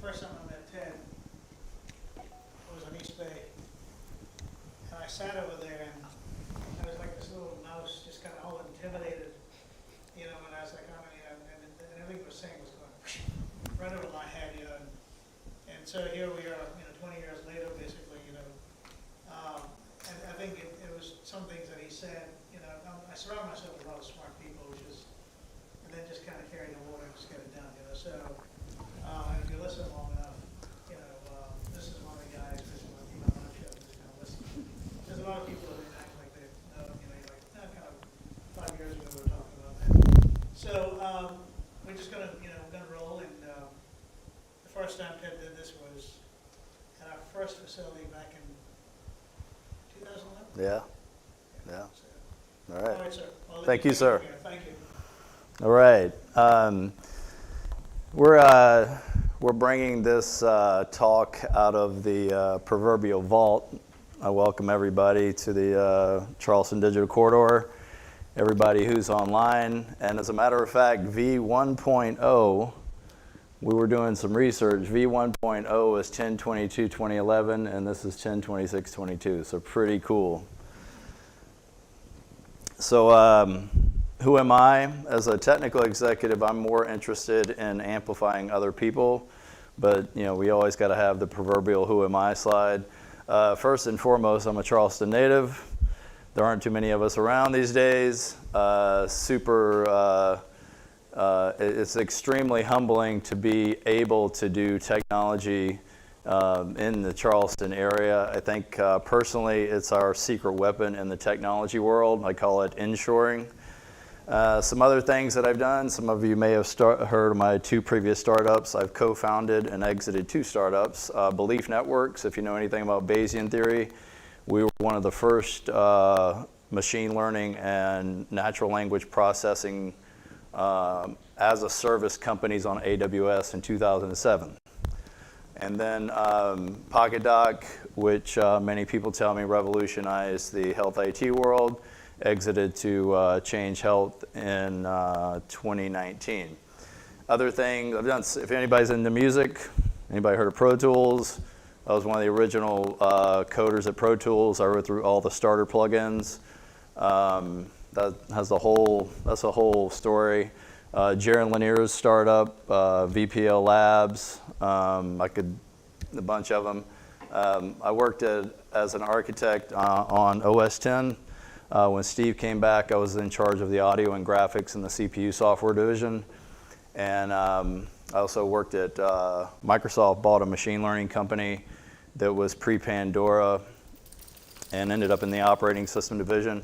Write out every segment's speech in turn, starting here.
first time I met Ted was on East Bay, and I sat over there, and I was like this little mouse, just kind of all intimidated, and I was like, and everything he was saying was going right over my head, and so here we are, 20 years later, basically, and I think it was some things that he said, I surround myself with a lot of smart people, and then just kind of carry the water and just get it done, so, and if you listen long enough, this is one of the guys, this is one of the people I'm sure just kind of listen. There's a lot of people that act like they know, you're like, kind of 5 years ago we were talking about that. So, we're just gonna, we're gonna roll, and the first time Ted did this was at our first facility back in 2011. Yeah. So, All right. all right, sir. Well, Thank you, sir. Thank you. All right. We're bringing this talk out of the proverbial vault. I welcome everybody to the Charleston Digital Corridor, everybody who's online. And as a matter of fact, V1.0, we were doing some research. V1.0 is 10/22/2011, and this is 10/26/22, so pretty cool. So who am I? As a technical executive, I'm more interested in amplifying other people, but we always got to have the proverbial who am I slide. First and foremost, I'm a Charleston native. There aren't too many of us around these days. It's extremely humbling to be able to do technology in the Charleston area. I think personally it's our secret weapon in the technology world. I call it inshoring. Some other things that I've done, some of you may have heard of my 2 previous startups. I've co-founded and exited 2 startups. Belief Networks, if you know anything about Bayesian theory, we were one of the first machine learning and natural language processing as a service companies on AWS in 2007. And then PocketDoc, which many people tell me revolutionized the health IT world, exited to Change Health in 2019. Other things I've done, if anybody's into music, anybody heard of Pro Tools? I was one of the original coders at Pro Tools. I wrote through all the starter plugins. That's a whole story. Jaron Lanier's startup, VPL Labs, a bunch of them. I worked as an architect on OS 10. When Steve came back, I was in charge of the audio and graphics in the CPU software division. And I also worked at Microsoft, bought a machine learning company that was pre-Pandora and ended up in the operating system division.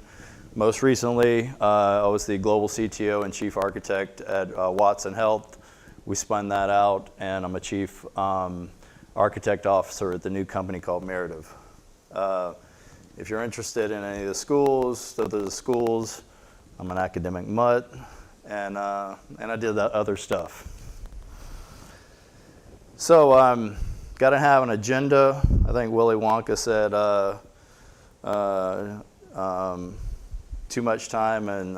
Most recently, I was the global CTO and chief architect at Watson Health. We spun that out, and I'm a chief architect officer at the new company called Meritive. If you're interested in any of the schools, I'm an academic mutt, and I did that other stuff. So, got to have an agenda. I think Willy Wonka said, too much time and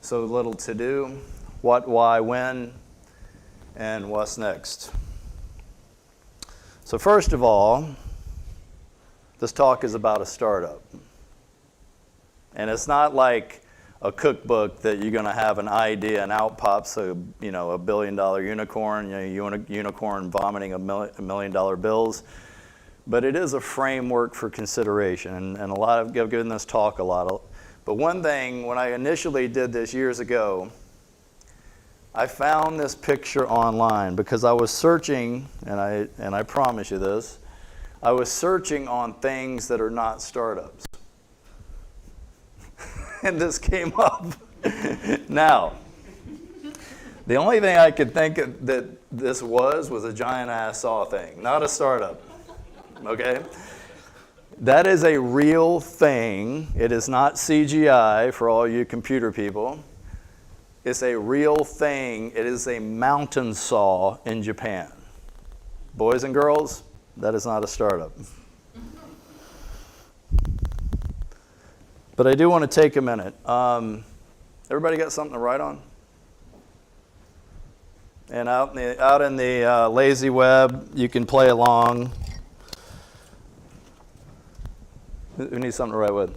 so little to do. What, why, when, and what's next? So first of all, this talk is about a startup. And it's not like a cookbook that you're going to have an idea and out pops a $1 billion unicorn, unicorn vomiting $1 million bills. But it is a framework for consideration, and a lot of, I've given this talk a lot. But one thing, when I initially did this years ago, I found this picture online because I was searching, and I promise you this, I was searching on things that are not startups. And this came up. Now, the only thing I could think of that this was a giant ass saw thing, not a startup. Okay? That is a real thing. It is not CGI for all you computer people. It's a real thing. It is a mountain saw in Japan. Boys and girls, that is not a startup. But I do want to take a minute. Everybody got something to write on? And out in the lazy web, you can play along. Who needs something to write with?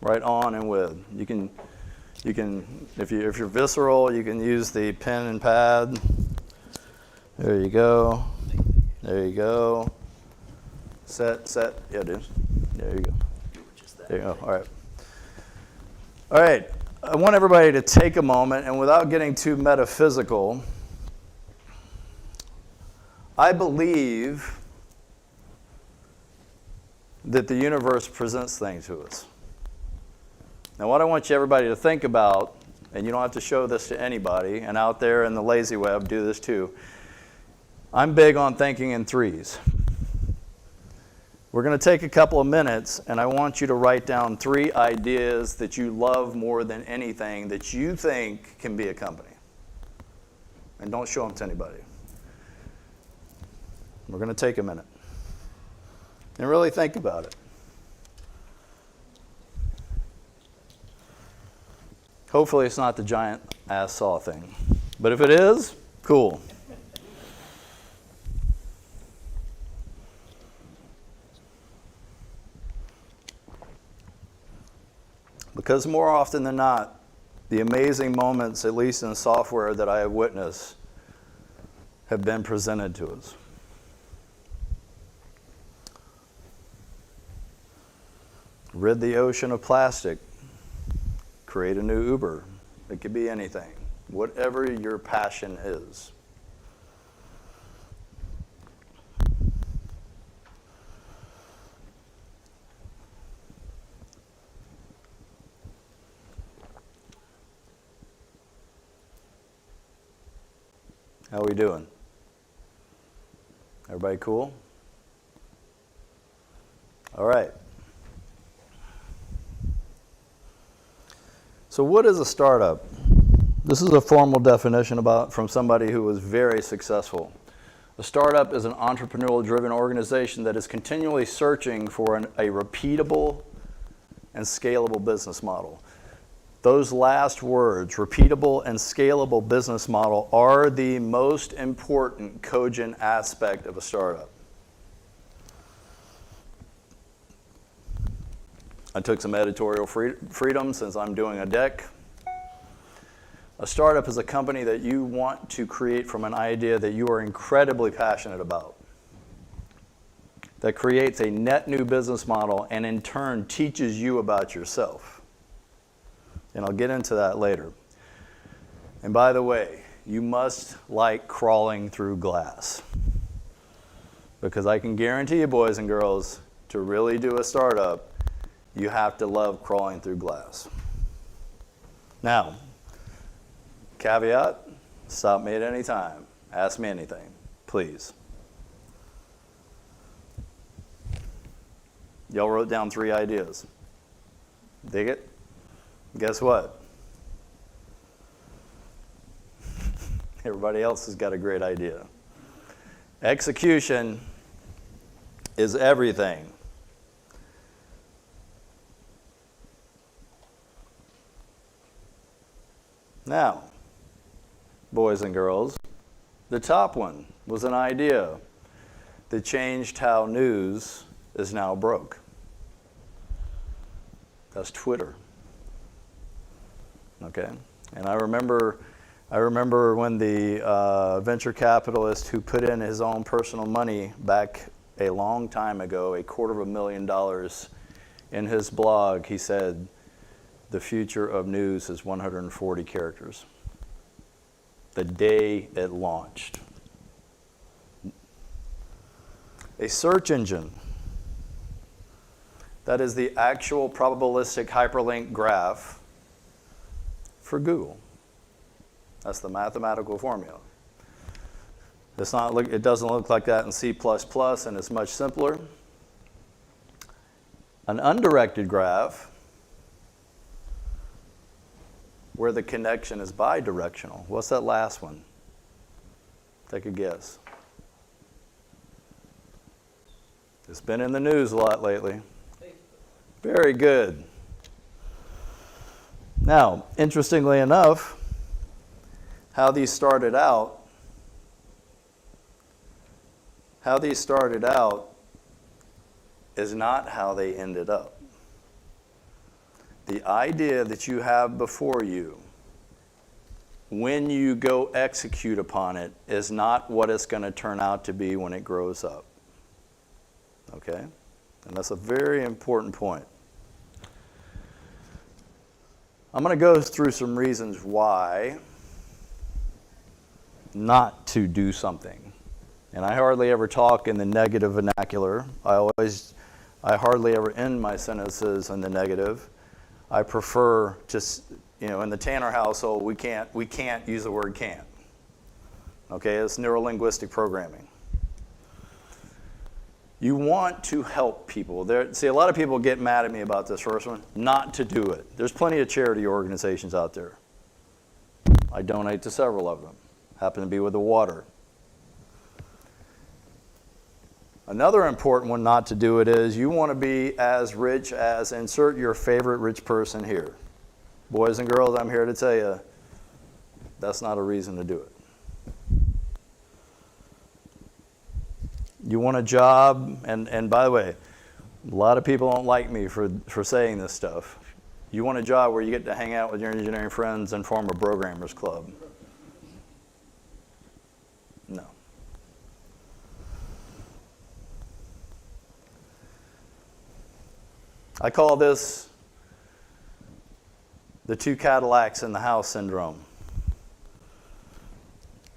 Write on and with. You can if you're visceral, you can use the pen and pad. There you go. There you go. Set. Yeah, dude. There you go. There you go. All right. All right. I want everybody to take a moment, and without getting too metaphysical, I believe that the universe presents things to us. Now, what I want everybody to think about, and you don't have to show this to anybody, and out there in the lazy web, do this too. I'm big on thinking in threes. We're going to take a couple of minutes, and I want you to write down 3 ideas that you love more than anything that you think can be a company. And don't show them to anybody. We're going to take a minute and really think about it. Hopefully it's not the giant ass saw thing. But if it is, cool. Because more often than not, the amazing moments, at least in software that I have witnessed, have been presented to us. Rid the ocean of plastic. Create a new Uber. It could be anything. Whatever your passion is. How are we doing? Everybody cool? All right. So what is a startup? This is a formal definition from somebody who was very successful. A startup is an entrepreneurial-driven organization that is continually searching for a repeatable and scalable business model. Those last words, repeatable and scalable business model, are the most important cogent aspect of a startup. I took some editorial freedom since I'm doing a deck. A startup is a company that you want to create from an idea that you are incredibly passionate about, that creates a net new business model and in turn teaches you about yourself. And I'll get into that later. And by the way, you must like crawling through glass. Because I can guarantee you, boys and girls, to really do a startup, you have to love crawling through glass. Now, caveat, stop me at any time. Ask me anything, please. Y'all wrote down 3 ideas. Dig it? Guess what? Everybody else has got a great idea. Execution is everything. Now, boys and girls, the top one was an idea that changed how news is now broke. That's Twitter. Okay, and I remember when the venture capitalist who put in his own personal money back a long time ago, $250,000 in his blog, he said, the future of news is 140 characters. The day it launched. A search engine. That is the actual probabilistic hyperlink graph for Google. That's the mathematical formula. It doesn't look like that in C++, and it's much simpler. An undirected graph, where the connection is bidirectional. What's that last one? Take a guess. It's been in the news a lot lately. Very good. Now, interestingly enough, how these started out is not how they ended up. The idea that you have before you, when you go execute upon it, is not what it's going to turn out to be when it grows up. Okay? And that's a very important point. I'm going to go through some reasons why not to do something. And I hardly ever talk in the negative vernacular. I hardly ever end my sentences in the negative. I prefer just, in the Tanner household, we can't use the word can't. Okay, it's neuro-linguistic programming. You want to help people. See, a lot of people get mad at me about this first one, not to do it. There's plenty of charity organizations out there. I donate to several of them. Happen to be with the water. Another important one not to do it is you want to be as rich as, insert your favorite rich person here. Boys and girls, I'm here to tell you, that's not a reason to do it. You want a job, and by the way, a lot of people don't like me for saying this stuff. You want a job where you get to hang out with your engineering friends and form a programmers club. No. I call this the two Cadillacs in the house syndrome.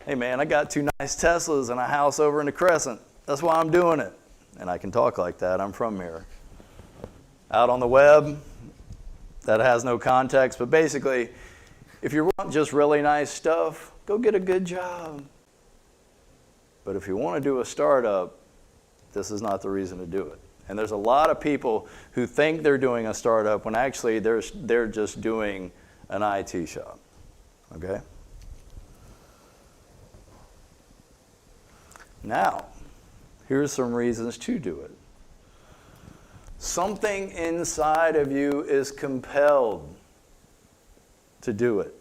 Hey man, I got two nice Teslas and a house over in the Crescent. That's why I'm doing it. And I can talk like that. I'm from here. Out on the web, that has no context. But basically, if you want just really nice stuff, go get a good job. But if you want to do a startup, this is not the reason to do it. And there's a lot of people who think they're doing a startup when actually they're just doing an IT shop. Okay? Now, here's some reasons to do it. Something inside of you is compelled to do it.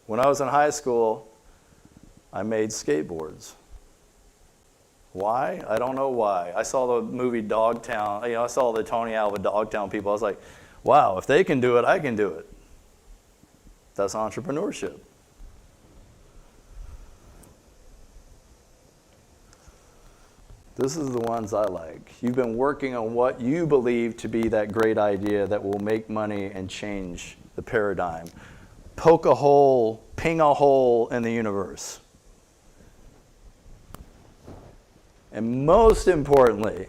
When I was in high school, I made skateboards. Why? I don't know why. I saw the movie Dogtown. I saw the Tony Alva Dogtown people. I was like, wow, if they can do it, I can do it. That's entrepreneurship. This is the ones I like. You've been working on what you believe to be that great idea that will make money and change the paradigm. Poke a hole, ping a hole in the universe. And most importantly,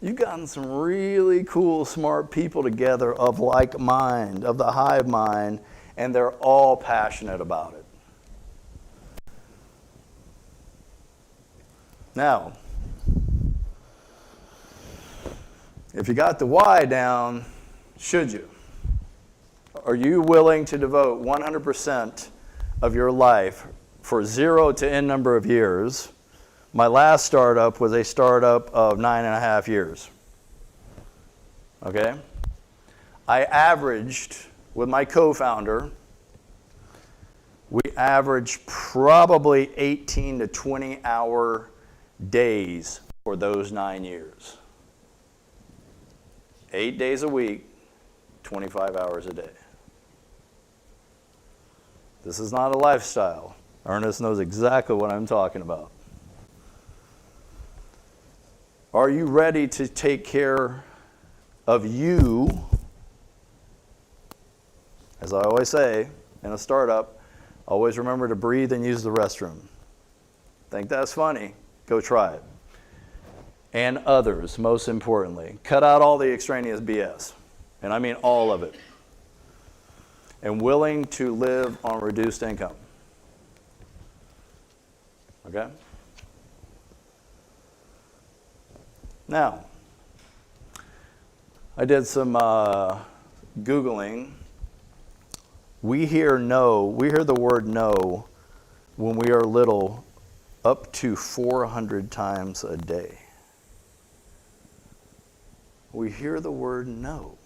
you've gotten some really cool, smart people together of like mind, of the hive mind, and they're all passionate about it. Now, if you got the why down, should you? Are you willing to devote 100% of your life for 0 to n number of years? My last startup was a startup of 9.5 years. Okay? I averaged, with my co-founder, we averaged probably 18 to 20 hour days for those 9 years. 8 days a week, 25 hours a day. This is not a lifestyle. Ernest knows exactly what I'm talking about. Are you ready to take care of you? As I always say, in a startup, always remember to breathe and use the restroom. Think that's funny? Go try it. And others, most importantly. Cut out all the extraneous BS. And I mean all of it. And willing to live on reduced income. Okay? Now, I did some Googling. We hear the word no when we are little up to 400 times a day. We hear the word no.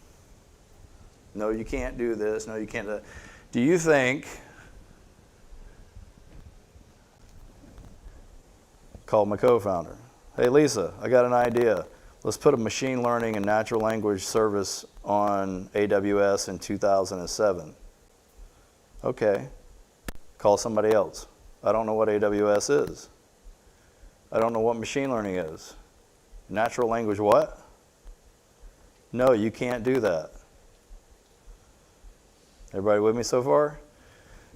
No, you can't do this. No, you can't do that. Do you think, call my co-founder, hey Lisa, I got an idea. Let's put a machine learning and natural language service on AWS in 2007. Okay, call somebody else. I don't know what AWS is. I don't know what machine learning is. Natural language what? No, you can't do that. Everybody with me so far?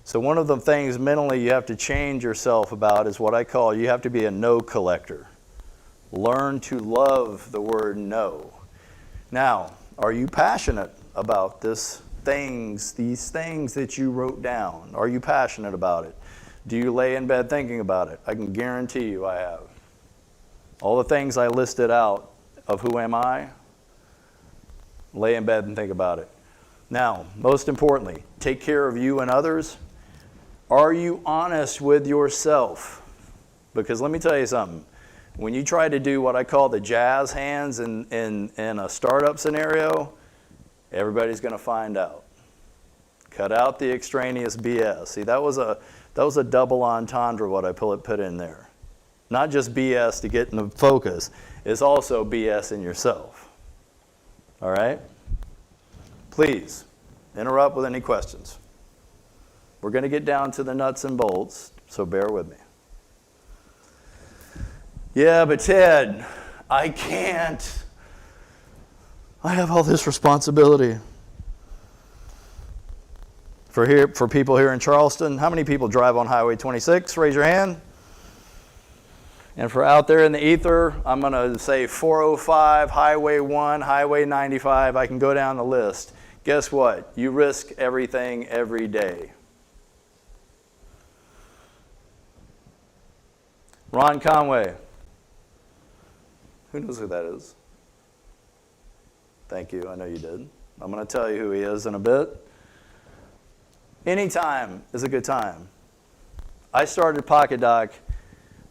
So one of the things mentally you have to change yourself about is what I call, you have to be a no collector. Learn to love the word no. Now, are you passionate about these things that you wrote down? Are you passionate about it? Do you lay in bed thinking about it? I can guarantee you I have. All the things I listed out of who am I, lay in bed and think about it. Now, most importantly, take care of you and others. Are you honest with yourself? Because let me tell you something. When you try to do what I call the jazz hands in a startup scenario, everybody's going to find out. Cut out the extraneous BS. See, that was a double entendre what I put in there. Not just BS to get in the focus, it's also BS in yourself. All right? Please, interrupt with any questions. We're going to get down to the nuts and bolts, so bear with me. Yeah, but Ted, I can't. I have all this responsibility. For people here in Charleston, how many people drive on Highway 26? Raise your hand. And for out there in the ether, I'm going to say 405, Highway 1, Highway 95. I can go down the list. Guess what? You risk everything every day. Ron Conway. Who knows who that is? Thank you. I know you did. I'm going to tell you who he is in a bit. Any time is a good time. I started Pocket Doc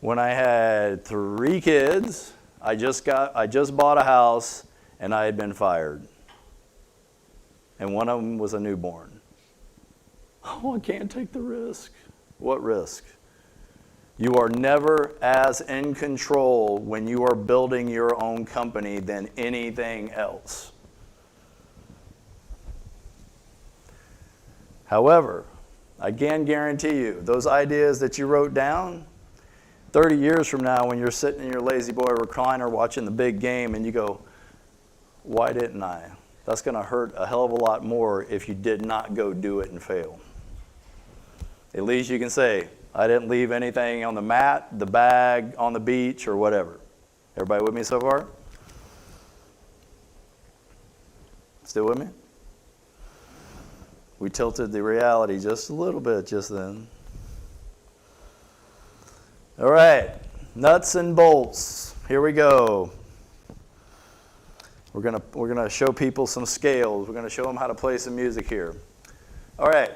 when I had 3 kids. I just bought a house and I had been fired. And one of them was a newborn. Oh, I can't take the risk. What risk? You are never as in control when you are building your own company than anything else. However, I can guarantee you, those ideas that you wrote down, 30 years from now when you're sitting in your lazy boy recliner watching the big game and you go, why didn't I? That's going to hurt a hell of a lot more if you did not go do it and fail. At least you can say, I didn't leave anything on the mat, the bag, on the beach, or whatever. Everybody with me so far? Still with me? We tilted the reality just a little bit just then. All right, nuts and bolts. Here we go. We're gonna show people some scales. We're gonna show them how to play some music here. All right.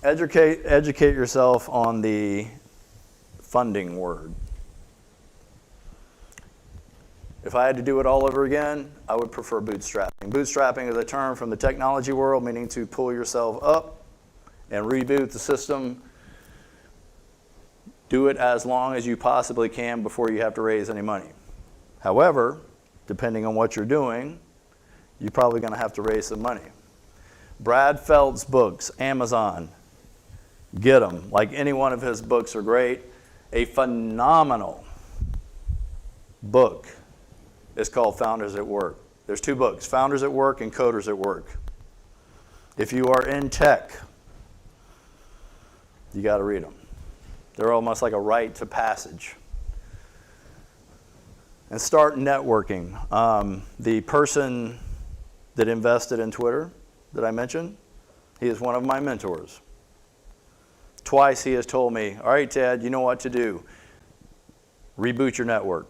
Educate yourself on the funding word. If I had to do it all over again, I would prefer bootstrapping. Bootstrapping is a term from the technology world, meaning to pull yourself up and reboot the system. Do it as long as you possibly can before you have to raise any money. However, depending on what you're doing, you're probably going to have to raise some money. Brad Feld's books, Amazon, get them. Like any one of his books are great. A phenomenal book is called Founders at Work. There's 2 books, Founders at Work and Coders at Work. If you are in tech, you got to read them. They're almost like a rite to passage. And start networking. The person that invested in Twitter that I mentioned, he is one of my mentors. Twice he has told me, all right, Ted, you know what to do. Reboot your network.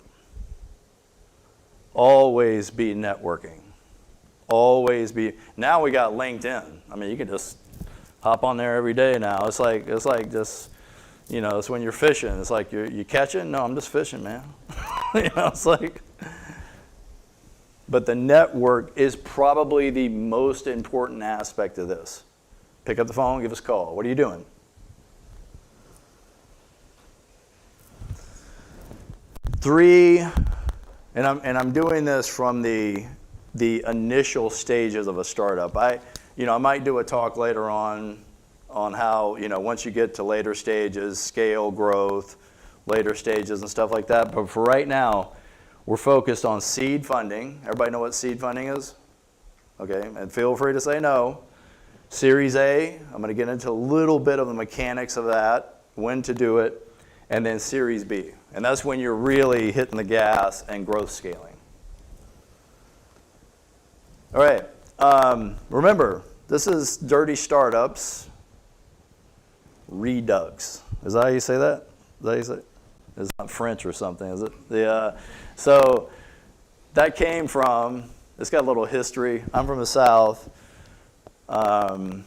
Always be networking. Always be. Now we got LinkedIn. I mean, you can just hop on there every day now. It's like just, you know, it's when you're fishing. It's like you catching? No, I'm just fishing, man. You know, it's like, but the network is probably the most important aspect of this. Pick up the phone, give us a call. What are you doing? Three, and I'm doing this from the initial stages of a startup. I might do a talk later on how, once you get to later stages, scale, growth, later stages and stuff like that. But for right now, we're focused on seed funding. Everybody know what seed funding is? Okay, and feel free to say no. Series A, I'm going to get into a little bit of the mechanics of that, when to do it, and then Series B. And that's when you're really hitting the gas and growth scaling. All right, remember, this is Dirty Startups Redux. Is that how you say that? Is that how you say it? It's not French or something, is it? So that came from, it's got a little history. I'm from the South. What's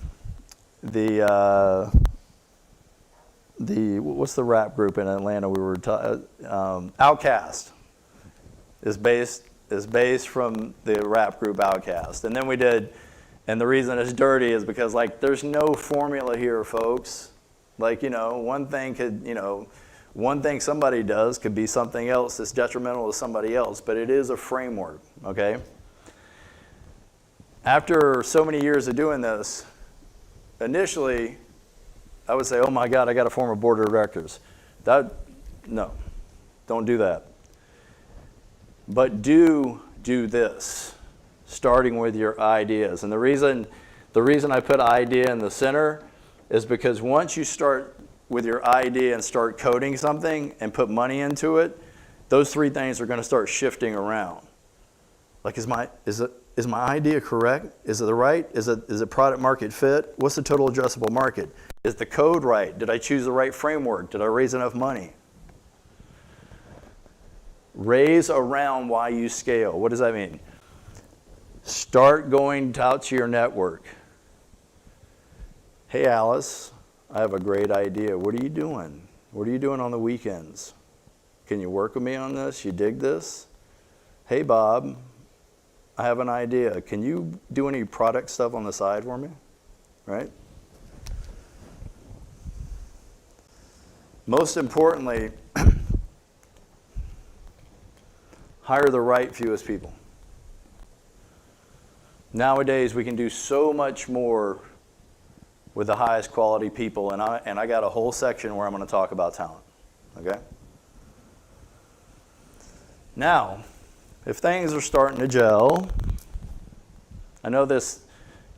the rap group in Atlanta we were Outkast is based from the rap group Outkast. And then we did, and the reason it's dirty is because there's no formula here, folks. One thing somebody does could be something else that's detrimental to somebody else, but it is a framework, okay? After so many years of doing this, initially, I would say, oh my God, I got to form a board of directors. No, don't do that. But do this, starting with your ideas. And the reason I put idea in the center is because once you start with your idea and start coding something and put money into it, those three things are going to start shifting around. Is my idea correct? Is it the right? Is it product market fit? What's the total addressable market? Is the code right? Did I choose the right framework? Did I raise enough money? Raise around why you scale. What does that mean? Start going out to your network. Hey, Alice, I have a great idea. What are you doing? What are you doing on the weekends? Can you work with me on this? You dig this? Hey, Bob, I have an idea. Can you do any product stuff on the side for me? Right? Most importantly, hire the right fewest people. Nowadays, we can do so much more with the highest quality people, and I got a whole section where I'm going to talk about talent, okay? Now, if things are starting to gel, I know this,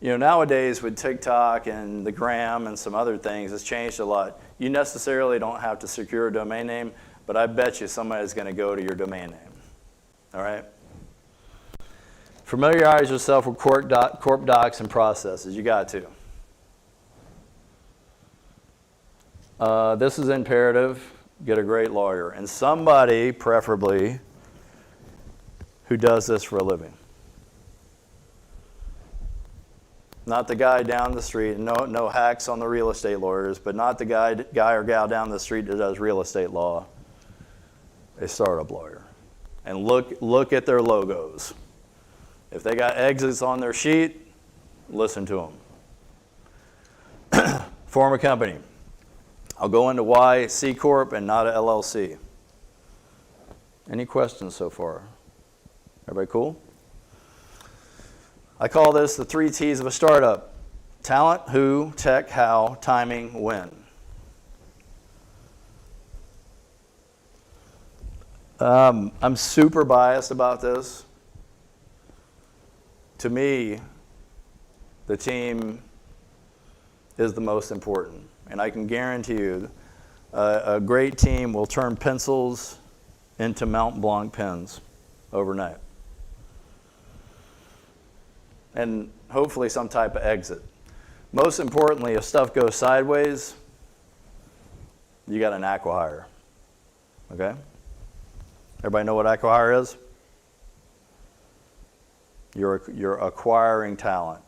nowadays with TikTok and the Gram and some other things, it's changed a lot. You necessarily don't have to secure a domain name, but I bet you somebody's going to go to your domain name, all right? Familiarize yourself with corp docs and processes. You got to. This is imperative. Get a great lawyer. And somebody, preferably, who does this for a living. Not the guy down the street. No hacks on the real estate lawyers, but not the guy or gal down the street that does real estate law. A startup lawyer. And look at their logos. If they got exits on their sheet, listen to them. Form a company. I'll go into why C Corp and not a LLC. Any questions so far? Everybody cool? I call this the 3 T's of a startup. Talent, who, tech, how, timing, when. I'm super biased about this. To me, the team is the most important. And I can guarantee you, a great team will turn pencils into Mont Blanc pens overnight. And hopefully some type of exit. Most importantly, if stuff goes sideways, you got an acqui-hire. Okay? Everybody know what acqui-hire is? You're acquiring talent.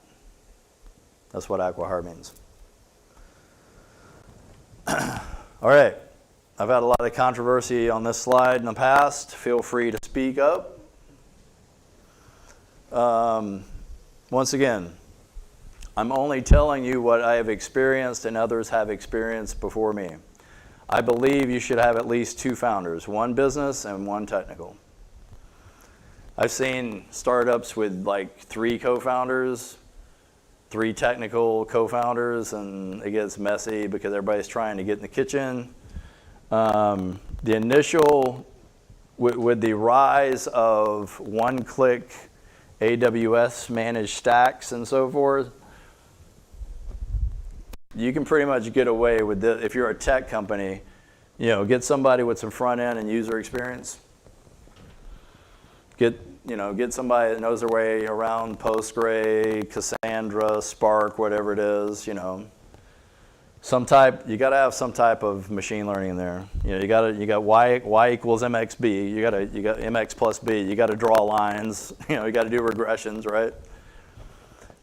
That's what acqui-hire means. All right. I've had a lot of controversy on this slide in the past. Feel free to speak up. Once again, I'm only telling you what I have experienced and others have experienced before me. I believe you should have at least 2 founders, 1 business and 1 technical. I've seen startups with like 3 co-founders, 3 technical co-founders, and it gets messy because everybody's trying to get in the kitchen. The initial, with the rise of one-click AWS managed stacks and so forth, you can pretty much get away with this. If you're a tech company, get somebody with some front end and user experience. Get somebody that knows their way around Postgre, Cassandra, Spark, whatever it is, you got to have some type of machine learning in there. You got y equals mxb, you got mx plus b, you got to draw lines, you got to do regressions, right?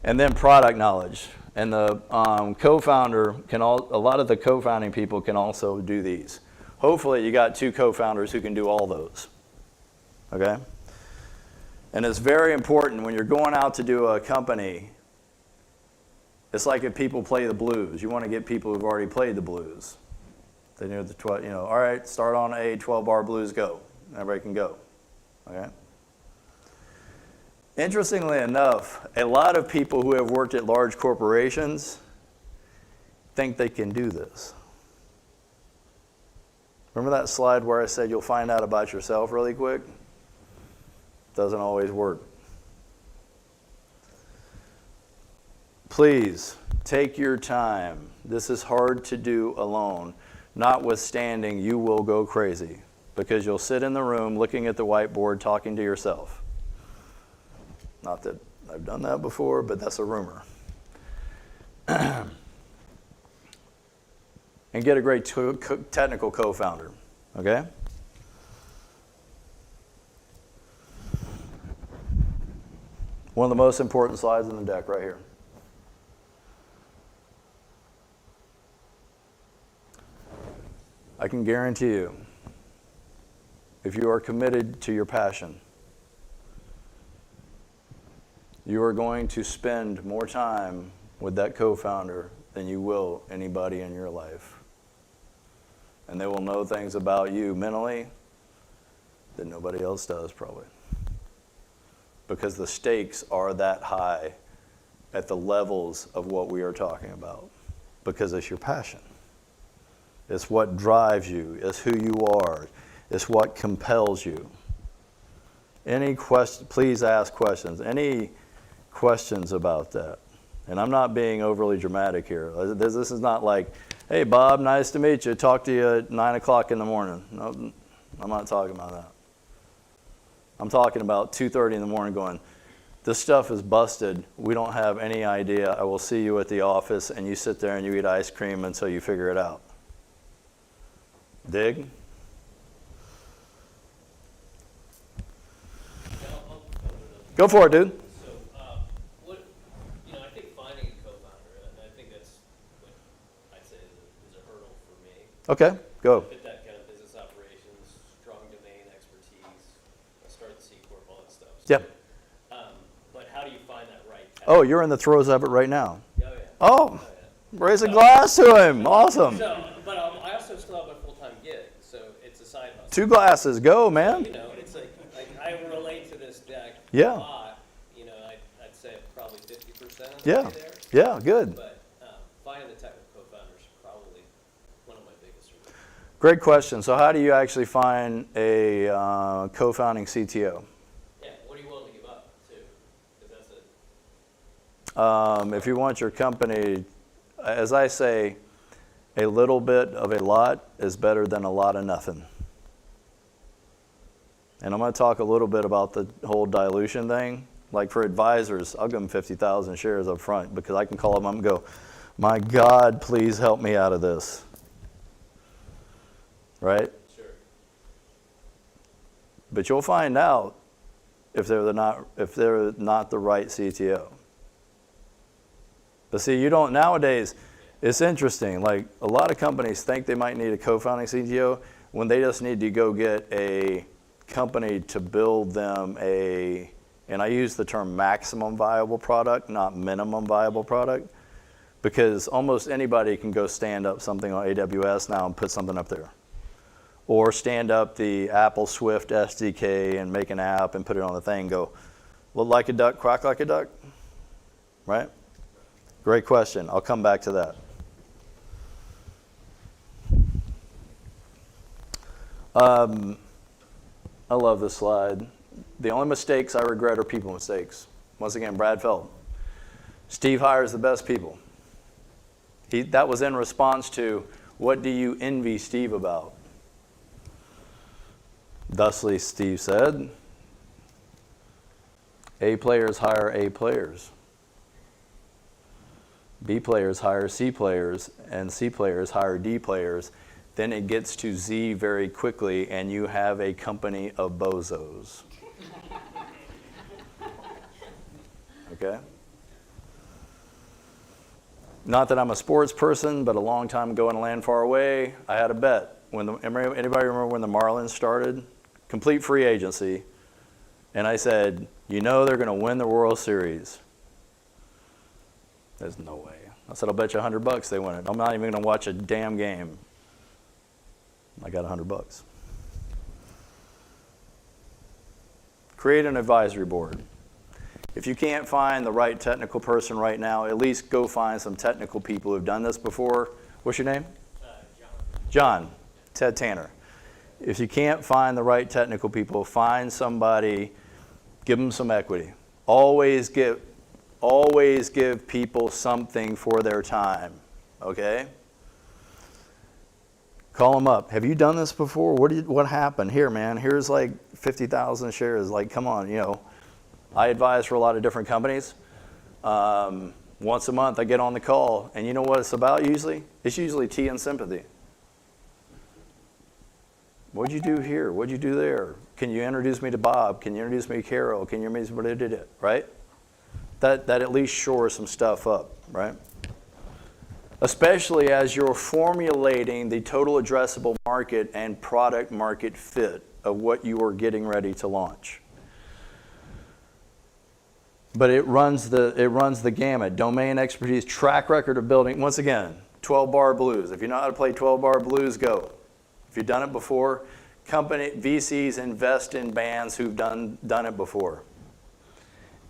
And then product knowledge. And the co-founder a lot of the co-founding people can also do these. Hopefully you got 2 co-founders who can do all those, okay? And it's very important when you're going out to do a company, it's like if people play the blues. You want to get people who've already played the blues. They know all right, start on a 12-bar blues, go. Everybody can go, okay? Interestingly enough, a lot of people who have worked at large corporations think they can do this. Remember that slide where I said you'll find out about yourself really quick? Doesn't always work. Please take your time. This is hard to do alone. Notwithstanding, you will go crazy because you'll sit in the room looking at the whiteboard talking to yourself. Not that I've done that before, but that's a rumor. And get a great technical co-founder, okay? One of the most important slides in the deck right here. I can guarantee you, if you are committed to your passion, you are going to spend more time with that co-founder than you will anybody in your life. And they will know things about you mentally that nobody else does probably. Because the stakes are that high at the levels of what we are talking about. Because it's your passion. It's what drives you. It's who you are. It's what compels you. Any question, please ask questions. Any questions about that? And I'm not being overly dramatic here. This is not like, hey, Bob, nice to meet you. Talk to you at 9 o'clock in the morning. No, I'm not talking about that. I'm talking about 2:30 in the morning going, this stuff is busted. We don't have any idea. I will see you at the office, and you sit there and you eat ice cream until you figure it out. Dig? Go for it, dude. So, I think finding a co-founder, and I think that's what I'd say is a hurdle for me. Okay, go. Fit that kind of business operations, strong domain expertise, start the C Corp, all that stuff. So, Yep. But how do you find that right? Oh, you're in the throes of it right now. Oh, yeah. Oh, raise a glass to him. Awesome. So, but I also still have a full-time gig, so it's a side hustle. 2 glasses, go, man. It's like I relate to this deck Yeah. a lot. I'd say probably 50% of Yeah. the way there. Yeah, good. But finding the technical co-founder is probably one of my biggest hurdles. Great question. So how do you actually find a co-founding CTO? Yeah, what are you willing to give up, too? Because that's If you want your company, as I say, a little bit of a lot is better than a lot of nothing. And I'm going to talk a little bit about the whole dilution thing. Like for advisors, I'll give them 50,000 shares up front because I can call them up and go, my God, please help me out of this. Right? Sure. But you'll find out if they're not the right CTO. But see, you don't nowadays. It's interesting. Like a lot of companies think they might need a co-founding CTO when they just need to go get a company to build them a And I use the term maximum viable product, not minimum viable product, because almost anybody can go stand up something on AWS now and put something up there. Or stand up the Apple Swift SDK and make an app and put it on the thing and go, look like a duck, quack like a duck, right? Great question. I'll come back to that. I love this slide. The only mistakes I regret are people mistakes. Once again, Brad Feld. Steve hires the best people. That was in response to, what do you envy Steve about? Thusly, Steve said, A players hire A players. B players hire C players, and C players hire D players. Then it gets to Z very quickly, and you have a company of bozos. Okay? Not that I'm a sports person, but a long time ago in a land far away, I had a bet. Anybody remember when the Marlins started? Complete free agency. And I said, you know they're going to win the World Series. There's no way. I said, I'll bet you $100 they win it. I'm not even going to watch a damn game. I got $100. Create an advisory board. If you can't find the right technical person right now, at least go find some technical people who've done this before. What's your name? John. Ted Tanner. If you can't find the right technical people, find somebody, give them some equity. Always give people something for their time, okay? Call them up. Have you done this before? What happened? Here, man, here's like 50,000 shares. Like, come on, you know. I advise for a lot of different companies. Once a month, I get on the call, and you know what it's about usually? It's usually tea and sympathy. What'd you do here? What'd you do there? Can you introduce me to Bob? Can you introduce me to Carol? Can you introduce me to it? Right? That at least shores some stuff up, right? Especially as you're formulating the total addressable market and product market fit of what you are getting ready to launch. But it runs the gamut. Domain expertise, track record of building. Once again, 12-bar blues. If you know how to play 12-bar blues, go. If you've done it before, VCs invest in bands who've done it before.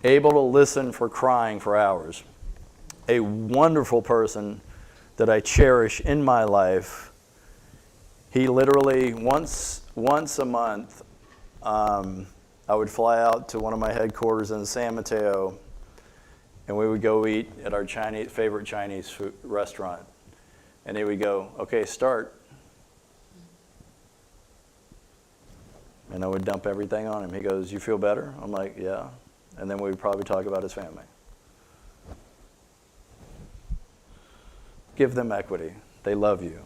Able to listen for crying for hours. A wonderful person that I cherish in my life. He literally, once a month, I would fly out to one of my headquarters in San Mateo, and we would go eat at our favorite Chinese food restaurant. And he would go, okay, start. And I would dump everything on him. He goes, you feel better? I'm like, yeah. And then we would probably talk about his family. Give them equity. They love you.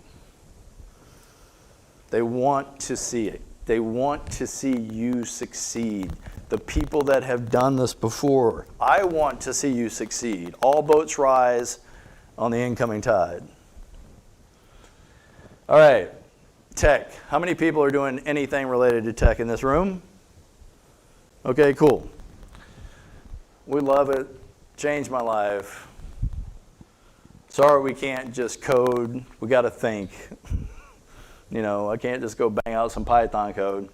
They want to see it. They want to see you succeed. The people that have done this before, I want to see you succeed. All boats rise on the incoming tide. All right, tech. How many people are doing anything related to tech in this room? Okay, cool. We love it. Changed my life. Sorry we can't just code. We got to think. You know, I can't just go bang out some Python code.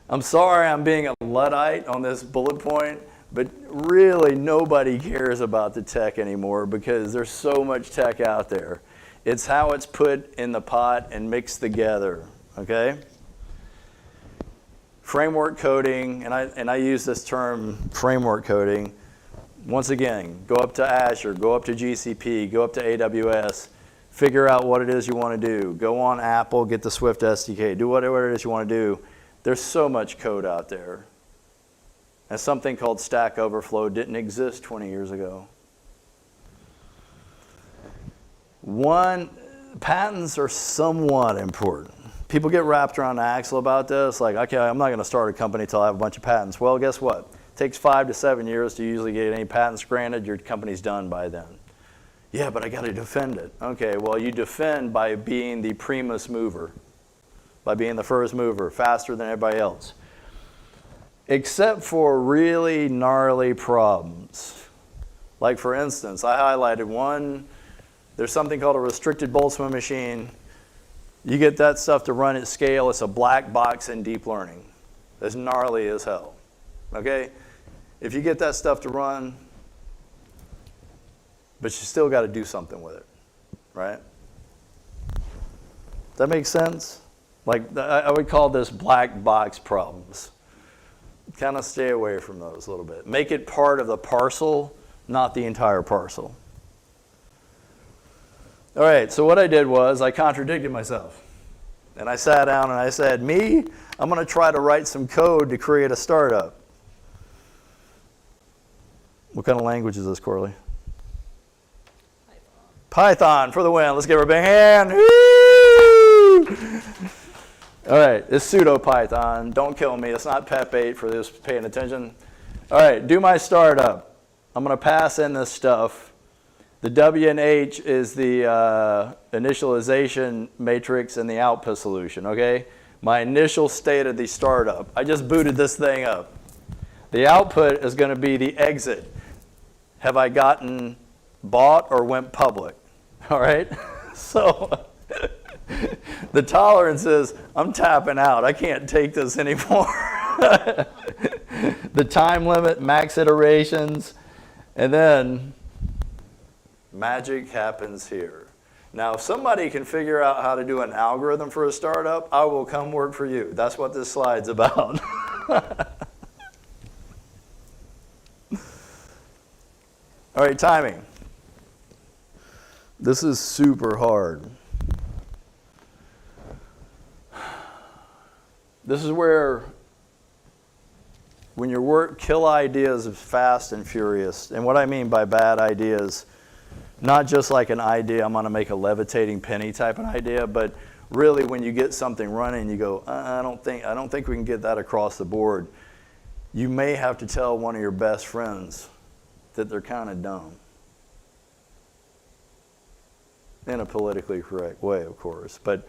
I'm sorry I'm being a Luddite on this bullet point, but really nobody cares about the tech anymore because there's so much tech out there. It's how it's put in the pot and mixed together, okay? Framework coding, and I use this term framework coding. Once again, go up to Azure, go up to GCP, go up to AWS, figure out what it is you want to do. Go on Apple, get the Swift SDK, do whatever it is you want to do. There's so much code out there. And something called Stack Overflow didn't exist 20 years ago. Patents are somewhat important. People get wrapped around the axle about this, like, okay, I'm not going to start a company until I have a bunch of patents. Well, guess what? It takes 5 to 7 years to usually get any patents granted. Your company's done by then. Yeah, but I got to defend it. Okay, well, you defend by being the primus mover, by being the first mover, faster than everybody else. except for really gnarly problems. Like for instance, I highlighted one, there's something called a restricted Boltzmann machine. You get that stuff to run at scale, it's a black box in deep learning. It's gnarly as hell, okay? If you get that stuff to run, but you still got to do something with it, right? Does that make sense? Like, I would call this black box problems. Kind of stay away from those a little bit. Make it part of the parcel, not the entire parcel. All right, so what I did was I contradicted myself. And I sat down and I said, I'm going to try to write some code to create a startup. What kind of language is this, Corley? Python for the win. Let's give her a big hand. Woo! All right, it's pseudo Python. Don't kill me. It's not PEP 8 for this paying attention. All right, do my startup. I'm going to pass in this stuff. The W and H is the initialization matrix and the output solution, okay? My initial state of the startup. I just booted this thing up. The output is going to be the exit. Have I gotten bought or went public? All right? So the tolerance is, I'm tapping out. I can't take this anymore. The time limit, max iterations, and then magic happens here. Now, if somebody can figure out how to do an algorithm for a startup, I will come work for you. That's what this slide's about. All right, timing. This is super hard. This is where, when your work, kill ideas fast and furious. And what I mean by bad ideas, not just like an idea, I'm going to make a levitating penny type of idea, but really when you get something running, you go, I don't think we can get that across the board. You may have to tell one of your best friends that they're kind of dumb. In a politically correct way, of course, but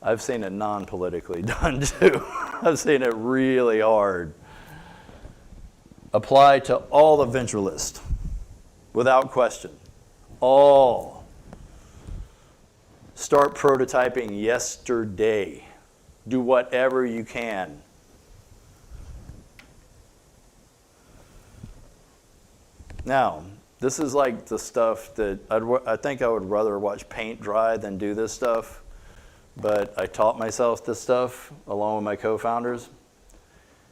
I've seen it non-politically done too. I've seen it really hard. Apply to all the venturalists, without question. All. Start prototyping yesterday. Do whatever you can. Now, this is like the stuff that I think I would rather watch paint dry than do this stuff. But I taught myself this stuff along with my co-founders.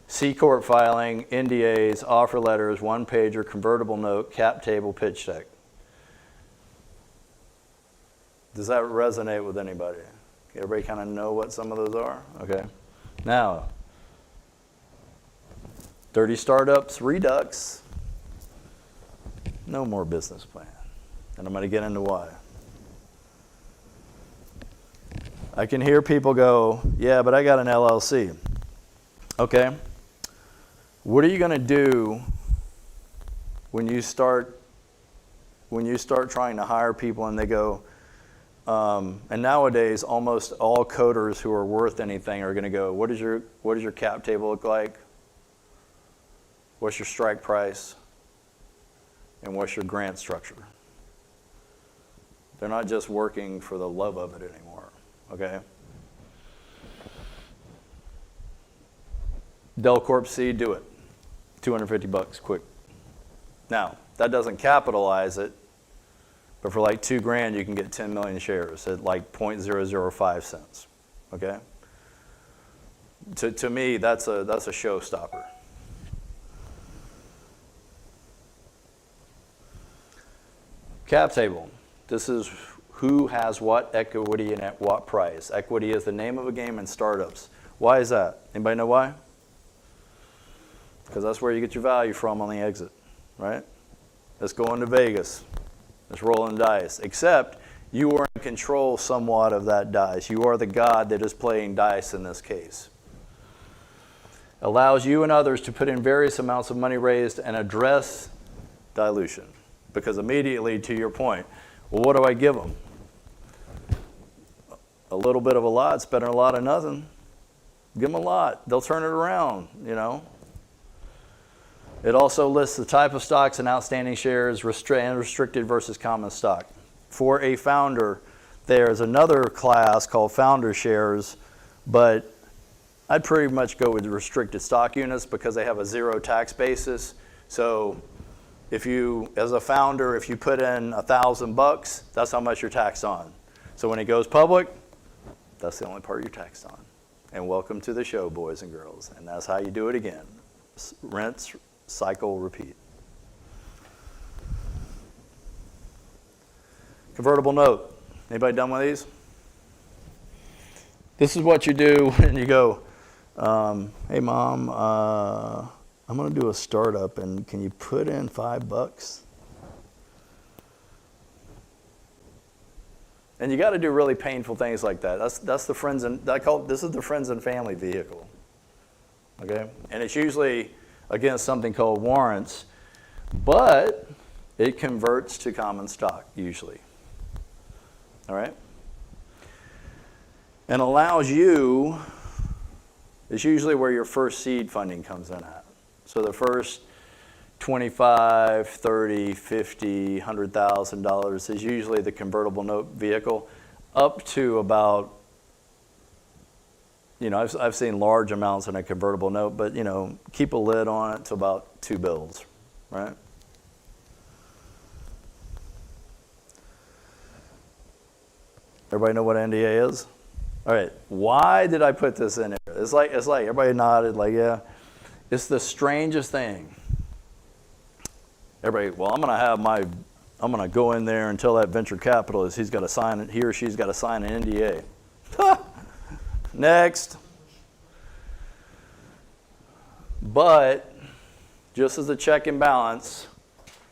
C Corp filing, NDAs, offer letters, one-pager, convertible note, cap table, pitch deck. Does that resonate with anybody? Everybody kind of know what some of those are? Okay. Now, 30 startups, redux. No more business plan. And I'm going to get into why. I can hear people go, yeah, but I got an LLC. Okay. What are you going to do when you start trying to hire people and they go, and nowadays almost all coders who are worth anything are going to go, what does your cap table look like? What's your strike price? And what's your grant structure? They're not just working for the love of it anymore, okay? Dell Corp C, do it. $250 quick. Now, that doesn't capitalize it, but for like $2,000 you can get 10 million shares at like 0.005 cents, okay? To me, that's a showstopper. Cap table. This is who has what equity and at what price. Equity is the name of a game in startups. Why is that? Anybody know why? Because that's where you get your value from on the exit, right? Let's go into Vegas. Let's roll in dice. Except you are in control somewhat of that dice. You are the god that is playing dice in this case. Allows you and others to put in various amounts of money raised and address dilution. Because immediately, to your point, well, what do I give them? A little bit of a lot's better than a lot of nothing. Give them a lot. They'll turn it around, you know. It also lists the type of stocks and outstanding shares, restricted versus common stock. For a founder, there's another class called founder shares, but I'd pretty much go with restricted stock units because they have a zero tax basis. So if you, as a founder, if you put in $1,000, that's how much you're taxed on. So when it goes public, that's the only part you're taxed on. And welcome to the show, boys and girls. And that's how you do it again. Rinse, cycle, repeat. Convertible note. Anybody done with these? This is what you do when you go, hey mom, I'm going to do a startup, and can you put in $5? And you got to do really painful things like that. That's the friends and this is the friends and family vehicle. Okay, and it's usually against something called warrants, but it converts to common stock usually. All right, and allows you. It's usually where your first seed funding comes in at. So the first $25, $30, $50, $100,000 is usually the convertible note vehicle, up to about, I've seen large amounts in a convertible note, but keep a lid on it to about 2 bills, right? Everybody know what NDA is? All right, why did I put this in here? It's like everybody nodded, like, yeah. It's the strangest thing. Everybody, well, I'm gonna go in there and tell that venture capitalist he or she's got to sign an NDA. Next. But just as a check and balance,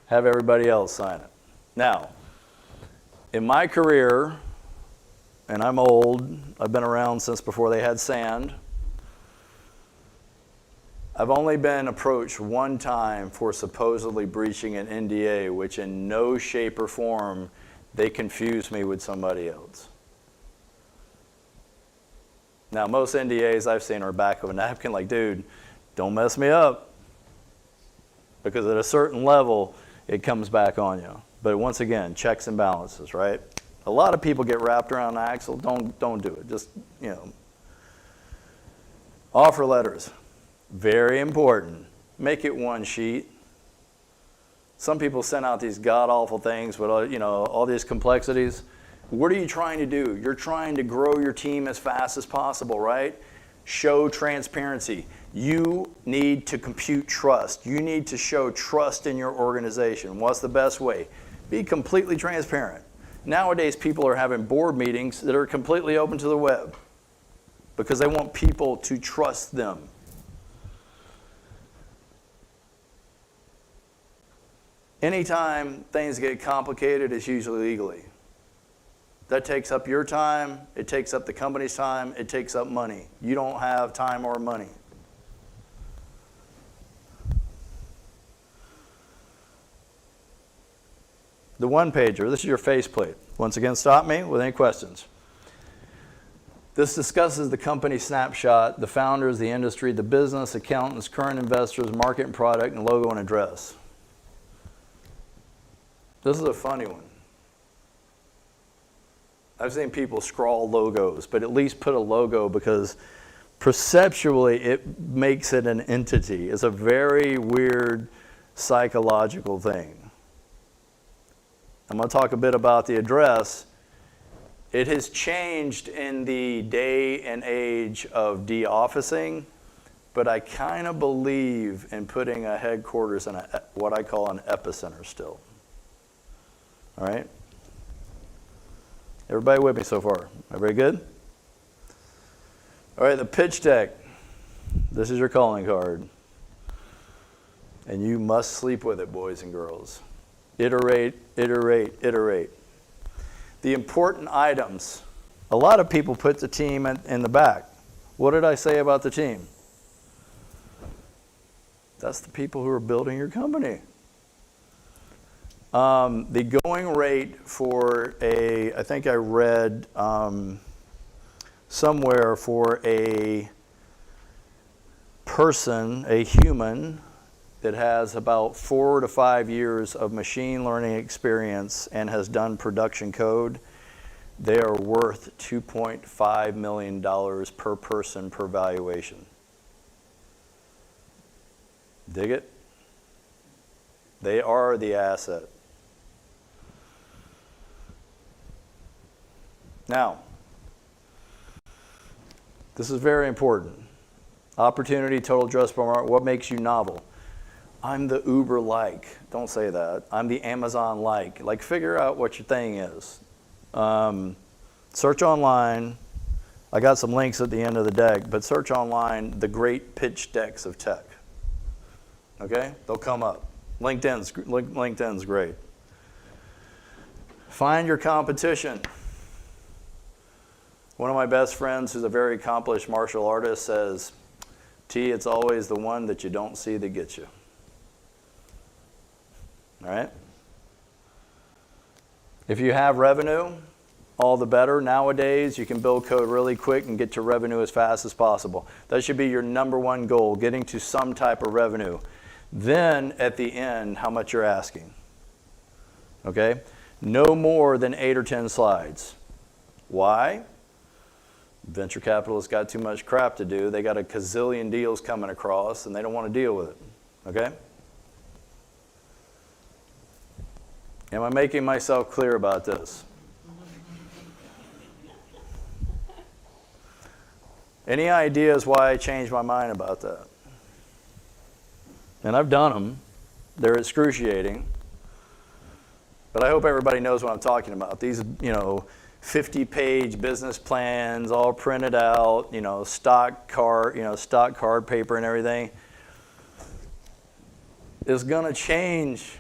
have everybody else sign it. Now, in my career, and I'm old, I've been around since before they had sand. I've only been approached one time for supposedly breaching an NDA, which in no shape or form they confused me with somebody else. Now, most NDAs I've seen are back of a napkin, like, dude, don't mess me up. Because at a certain level, it comes back on you. But once again, checks and balances, right? A lot of people get wrapped around the axle. Don't do it. Just, Offer letters. Very important. Make it one sheet. Some people send out these god-awful things with all these complexities. What are you trying to do? You're trying to grow your team as fast as possible, right? Show transparency. You need to compute trust. You need to show trust in your organization. What's the best way? Be completely transparent. Nowadays, people are having board meetings that are completely open to the web because they want people to trust them. Anytime things get complicated, it's usually legally. That takes up your time, it takes up the company's time, it takes up money. You don't have time or money. The one-pager, this is your faceplate. Once again, stop me with any questions. This discusses the company snapshot, the founders, the industry, the business, accountants, current investors, market and product, and logo and address. This is a funny one. I've seen people scrawl logos, but at least put a logo because perceptually it makes it an entity. It's a very weird psychological thing. I'm going to talk a bit about the address. It has changed in the day and age of de-officing, but I kind of believe in putting a headquarters in what I call an epicenter still. All right? Everybody with me so far? Everybody good? All right, the pitch deck. This is your calling card. And you must sleep with it, boys and girls. Iterate, iterate, iterate. The important items. A lot of people put the team in the back. What did I say about the team? That's the people who are building your company. The going rate for I think I read somewhere for a person, a human, that has about 4 to 5 years of machine learning experience and has done production code, they are worth $2.5 million per person per valuation. Dig it? They are the asset. Now, this is very important. Opportunity, total addressable market, what makes you novel? I'm the Uber-like. Don't say that. I'm the Amazon-like. Like, figure out what your thing is. Search online. I got some links at the end of the deck, but search online the great pitch decks of tech. Okay? They'll come up. LinkedIn's great. Find your competition. One of my best friends, who's a very accomplished martial artist, says, T, it's always the one that you don't see that gets you. All right? If you have revenue, all the better. Nowadays, you can build code really quick and get to revenue as fast as possible. That should be your number one goal, getting to some type of revenue. Then, at the end, how much you're asking. Okay? No more than 8 or 10 slides. Why? Venture capitalists got too much crap to do. They got a gazillion deals coming across, and they don't want to deal with it. Okay? Am I making myself clear about this? Any ideas why I changed my mind about that? And I've done them. They're excruciating. But I hope everybody knows what I'm talking about. These, 50-page business plans, all printed out, stock card paper and everything, is going to change.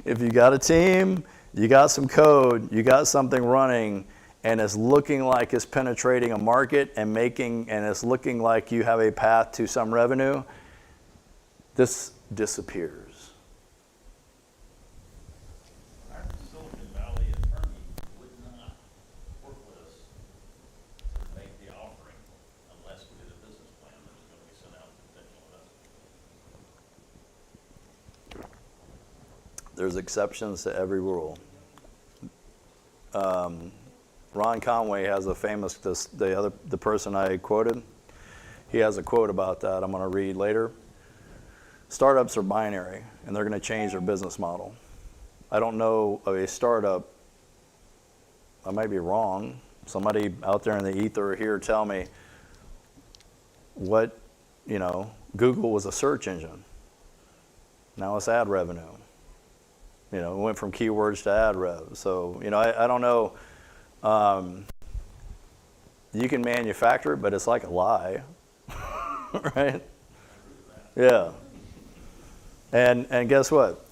If you got a team, you got some code, you got something running, and it's looking like it's penetrating a market and it's looking like you have a path to some revenue, this disappears. There's exceptions to every rule. Ron Conway has a famous, the person I quoted, he has a quote about that I'm going to read later. Startups are binary, and they're going to change their business model. I don't know of a startup, I might be wrong, somebody out there in the ether here tell me what, Google was a search engine. Now it's ad revenue. It went from keywords to ad rev. So, I don't know. You can manufacture it, but it's like a lie. Right? Yeah. And guess what?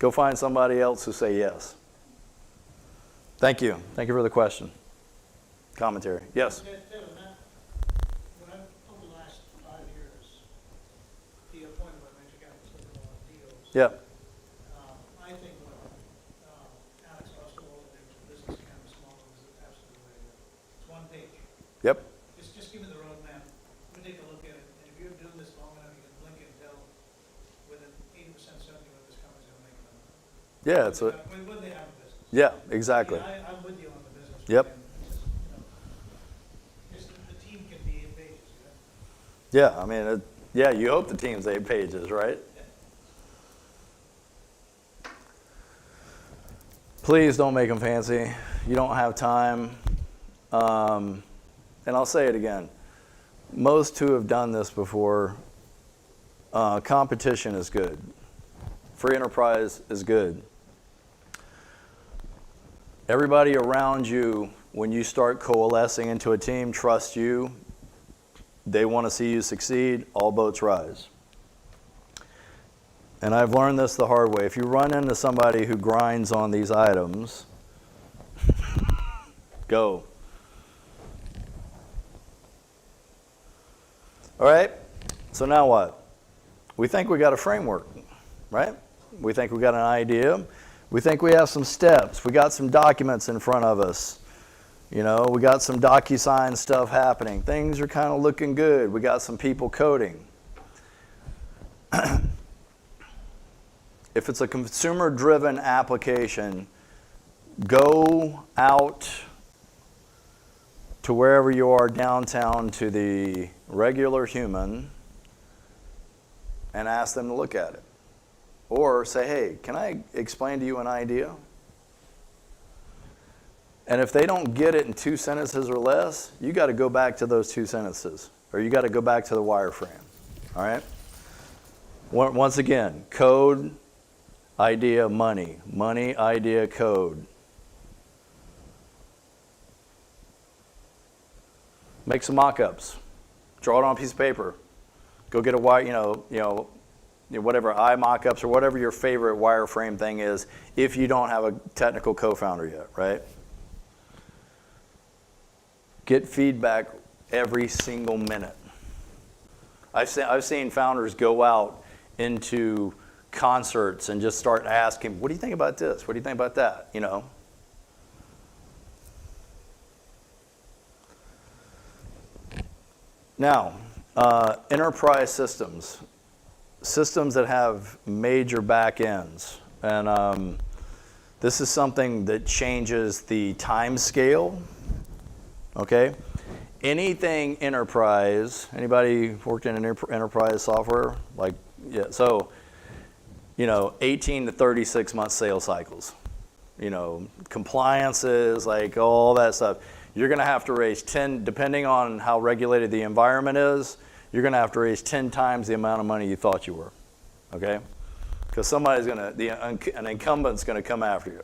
Go find somebody else who say yes. Thank you. Thank you for the question. Commentary. Yes? Over the last 5 years, the appointment of venture capitalists looking at a lot of deals. Yeah. I think what Alex Osterwald did with the business campus model is absolutely the way to go. It's one page. Yep. Just give me the roadmap. We take a look at it, and if you're doing this long enough, you can blink and tell within 80% certainty what this company's going to make money. Yeah. It's When they have a business. yeah, exactly. I'm with you on the business. Yep. Just the team can be 8 pages. Yeah, I mean, you hope the team's 8 pages, right? Please don't make them fancy. You don't have time. And I'll say it again. Most who have done this before, competition is good. Free enterprise is good. Everybody around you, when you start coalescing into a team, trusts you. They want to see you succeed. All boats rise. And I've learned this the hard way. If you run into somebody who grinds on these items, go. All right, so now what? We think we got a framework, right? We think we got an idea. We think we have some steps. We got some documents in front of us. We got some DocuSign stuff happening. Things are kind of looking good. We got some people coding. if it's a consumer-driven application, go out to wherever you are downtown to the regular human and ask them to look at it. Or say, hey, can I explain to you an idea? And if they don't get it in 2 sentences or less, you got to go back to those 2 sentences, or you got to go back to the wireframe. All right? Once again, code, idea, money. Money, idea, code. Make some mock-ups. Draw it on a piece of paper. Go get a whatever mock-ups or whatever your favorite wireframe thing is, if you don't have a technical co-founder yet, right? Get feedback every single minute. I've seen founders go out into concerts and just start asking, what do you think about this? What do you think about that? You know? Now, enterprise systems that have major back ends. And this is something that changes the time scale. Okay? Anything enterprise, anybody worked in an enterprise software? Like, yeah, so, 18 to 36 month sales cycles. Compliances, like all that stuff. You're going to have to raise 10, depending on how regulated the environment is, you're going to have to raise 10 times the amount of money you thought you were. Okay? Because somebody's going to, an incumbent's going to come after you.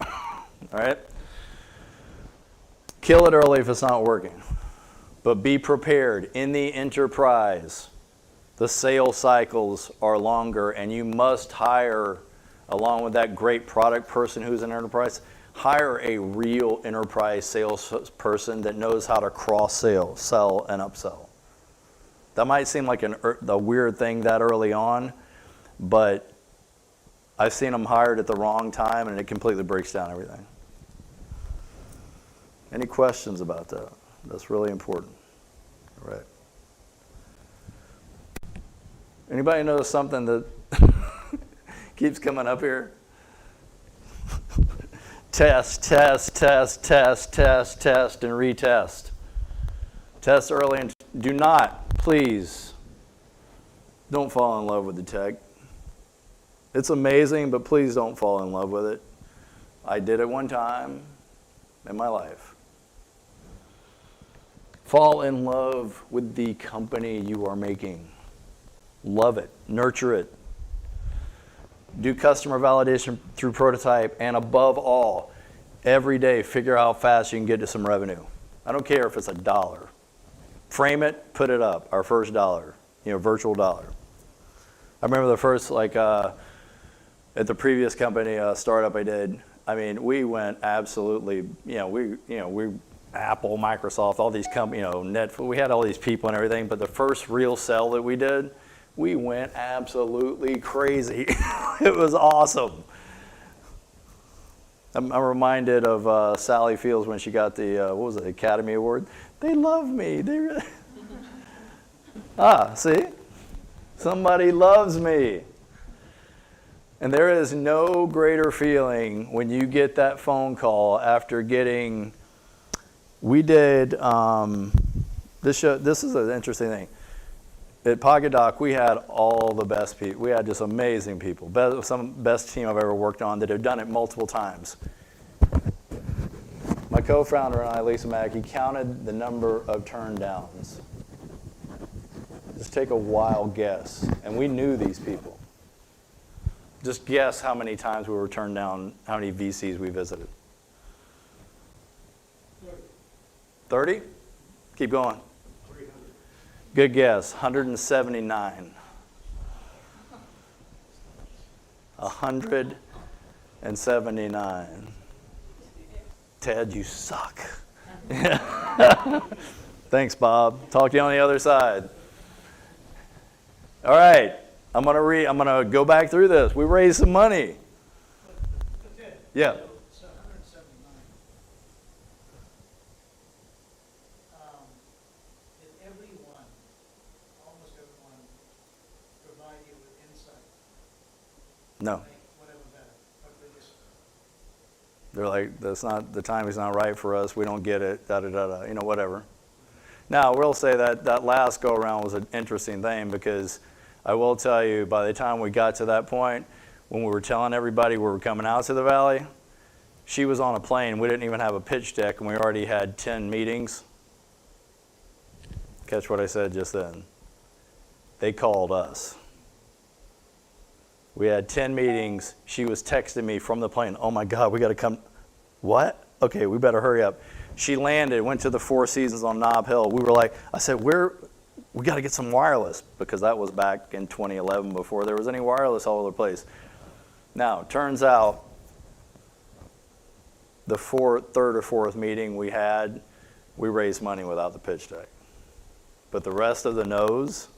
All right? Kill it early if it's not working. But be prepared. In the enterprise, the sales cycles are longer, and you must hire, along with that great product person who's an enterprise, hire a real enterprise salesperson that knows how to cross-sell, sell, and upsell. That might seem like a weird thing that early on, but I've seen them hired at the wrong time, and it completely breaks down everything. Any questions about that? That's really important. All right. Anybody know something that keeps coming up here? Test, test, test, test, test, test, and retest. Test early and do not, please, don't fall in love with the tech. It's amazing, but please don't fall in love with it. I did it one time in my life. Fall in love with the company you are making. Love it, nurture it. Do customer validation through prototype, and above all, every day figure out how fast you can get to some revenue. I don't care if it's $1. Frame it, put it up, our first dollar, virtual dollar. I remember the first, at the previous company startup I did, we went absolutely, we Apple, Microsoft, all these companies, Netflix, we had all these people and everything, but the first real sell that we did, we went absolutely crazy. It was awesome. I'm reminded of Sally Fields when she got the, Academy Award. They love me. They really see? Somebody loves me. And there is no greater feeling when you get that phone call after getting, we did, this is an interesting thing. At Pocket Doc, we had all the best people. We had just amazing people. Some best team I've ever worked on that have done it multiple times. My co-founder and I, Lisa Mackey, counted the number of turndowns. Just take a wild guess. And we knew these people. Just guess how many times we were turned down, how many VCs we visited. 30? Keep going. Good guess, 179. 179. Ted, you suck. Thanks, Bob. Talk to you on the other side. All right, I'm gonna go back through this. We raised some money. Yeah. So 179. Did everyone, almost everyone, provide you with insight They're like, that's not, the timing's not right for us, we don't get it, da-da-da-da, you know, whatever. Now, I will say that that last go-around was an interesting thing, because I will tell you, by the time we got to that point, when we were telling everybody we were coming out to the valley, she was on a plane. We didn't even have a pitch deck, and we already had 10 meetings. Catch what I said just then. They called us. We had 10 meetings. She was texting me from the plane, oh my God, we got to come. What? Okay, we better hurry up. She landed, went to the Four Seasons on Nob Hill. We were like, I said, we got to get some wireless, because that was back in 2011 before there was any wireless all over the place. Now, turns out the third or fourth meeting we had, we raised money without the pitch deck. But the rest of the no's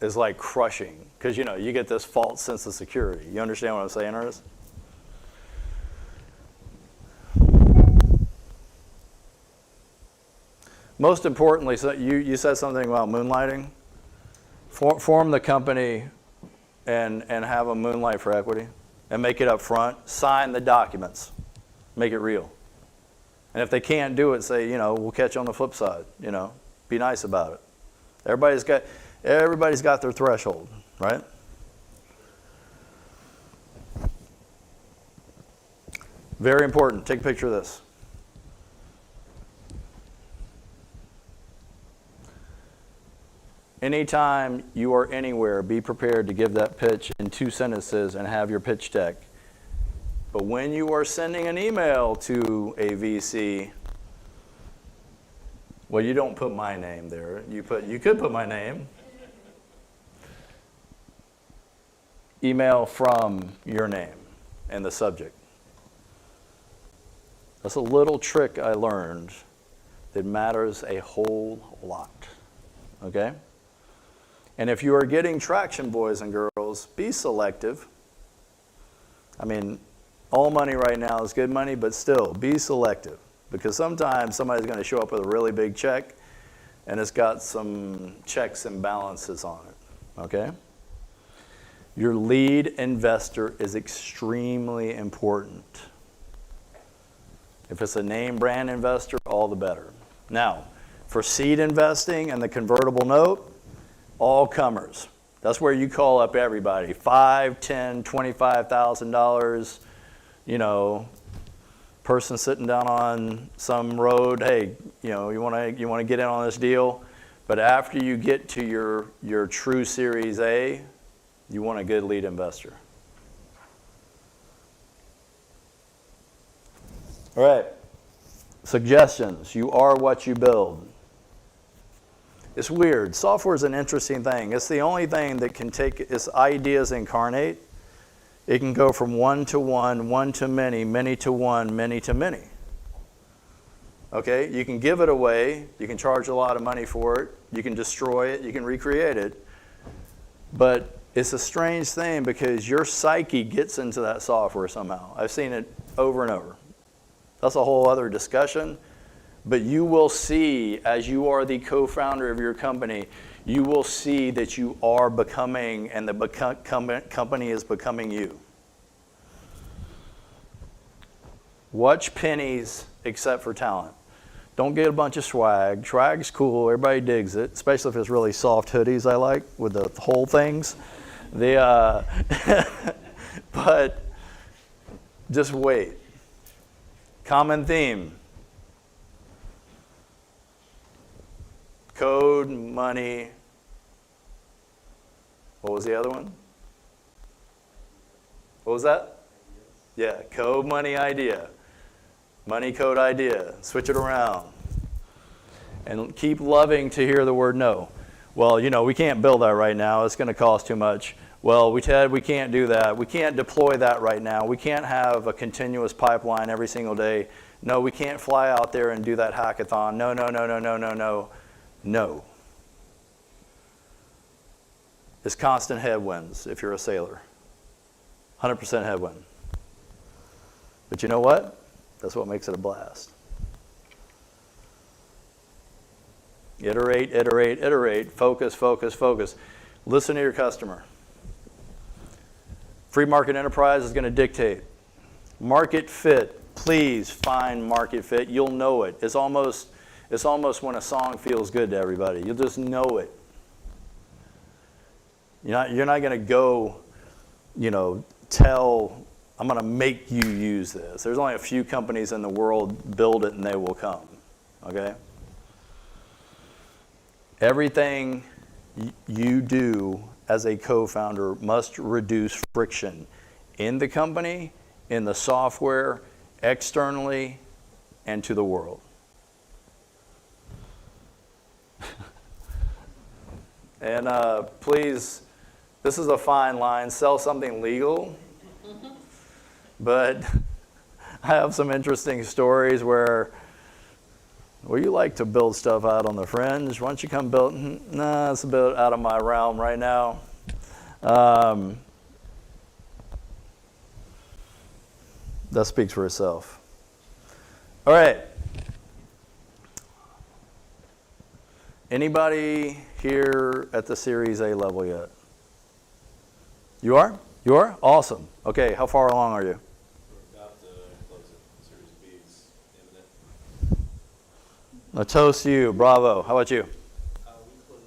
is like crushing, because you know, you get this false sense of security. You understand what I'm saying, Ernest? Most importantly, so you said something about moonlighting. Form the company and have a moonlight for equity and make it up front. Sign the documents. Make it real. And if they can't do it, say, you know, we'll catch you on the flip side. You know, be nice about it. Everybody's got their threshold, right? Very important. Take a picture of this. Anytime you are anywhere, be prepared to give that pitch in 2 sentences and have your pitch deck. But when you are sending an email to a VC, well, you don't put my name there. You could put my name. Email from your name and the subject. That's a little trick I learned that matters a whole lot. Okay? And if you are getting traction, boys and girls, be selective. I mean, all money right now is good money, but still, be selective. Because sometimes somebody's going to show up with a really big check, and it's got some checks and balances on it, okay? Your lead investor is extremely important. If it's a name brand investor, all the better. Now, for seed investing and the convertible note, all comers. That's where you call up everybody. $5,000, $10,000, $25,000, you know, person sitting down on some road, hey, you know, you want to get in on this deal, but after you get to your true Series A, you want a good lead investor. All right, suggestions. You are what you build. It's weird. Software is an interesting thing. It's the only thing that can take its ideas incarnate. It can go from one to one, one to many to one, many to many. Okay? You can give it away. You can charge a lot of money for it. You can destroy it. You can recreate it. But it's a strange thing because your psyche gets into that software somehow. I've seen it over and over. That's a whole other discussion. But you will see, as you are the co-founder of your company, you will see that you are becoming, and the company is becoming you. Watch pennies except for talent. Don't get a bunch of swag. Swag's cool. Everybody digs it, especially if it's really soft hoodies I like with the whole things. But just wait. Common theme. Code, money. What was the other one? What was that? Yeah, code, money, idea. Money, code, idea. Switch it around. And keep loving to hear the word no. Well, you know, we can't build that right now. It's going to cost too much. Well, we can't do that. We can't deploy that right now. We can't have a continuous pipeline every single day. No, we can't fly out there and do that hackathon. No, no, no, no, no, no, no. No. It's constant headwinds if you're a sailor. 100% headwind. But you know what? That's what makes it a blast. Iterate, iterate, iterate. Focus, focus, focus. Listen to your customer. Free market enterprise is going to dictate. Market fit. Please find market fit. You'll know it. It's almost when a song feels good to everybody. You'll just know it. You're not going to go, tell, I'm going to make you use this. There's only a few companies in the world, build it and they will come. Okay? Everything you do as a co-founder must reduce friction in the company, in the software, externally, and to the world. And please, this is a fine line, sell something legal, but I have some interesting stories where, well, you like to build stuff out on the fringe. Why don't you come build? Nah, it's a bit out of my realm right now. That speaks for itself. All right. Anybody here at the Series A level yet? You are? You are? Awesome. Okay, how far along are you? We're about to close it. Series B is imminent. A toast to you. Bravo. How about you? We close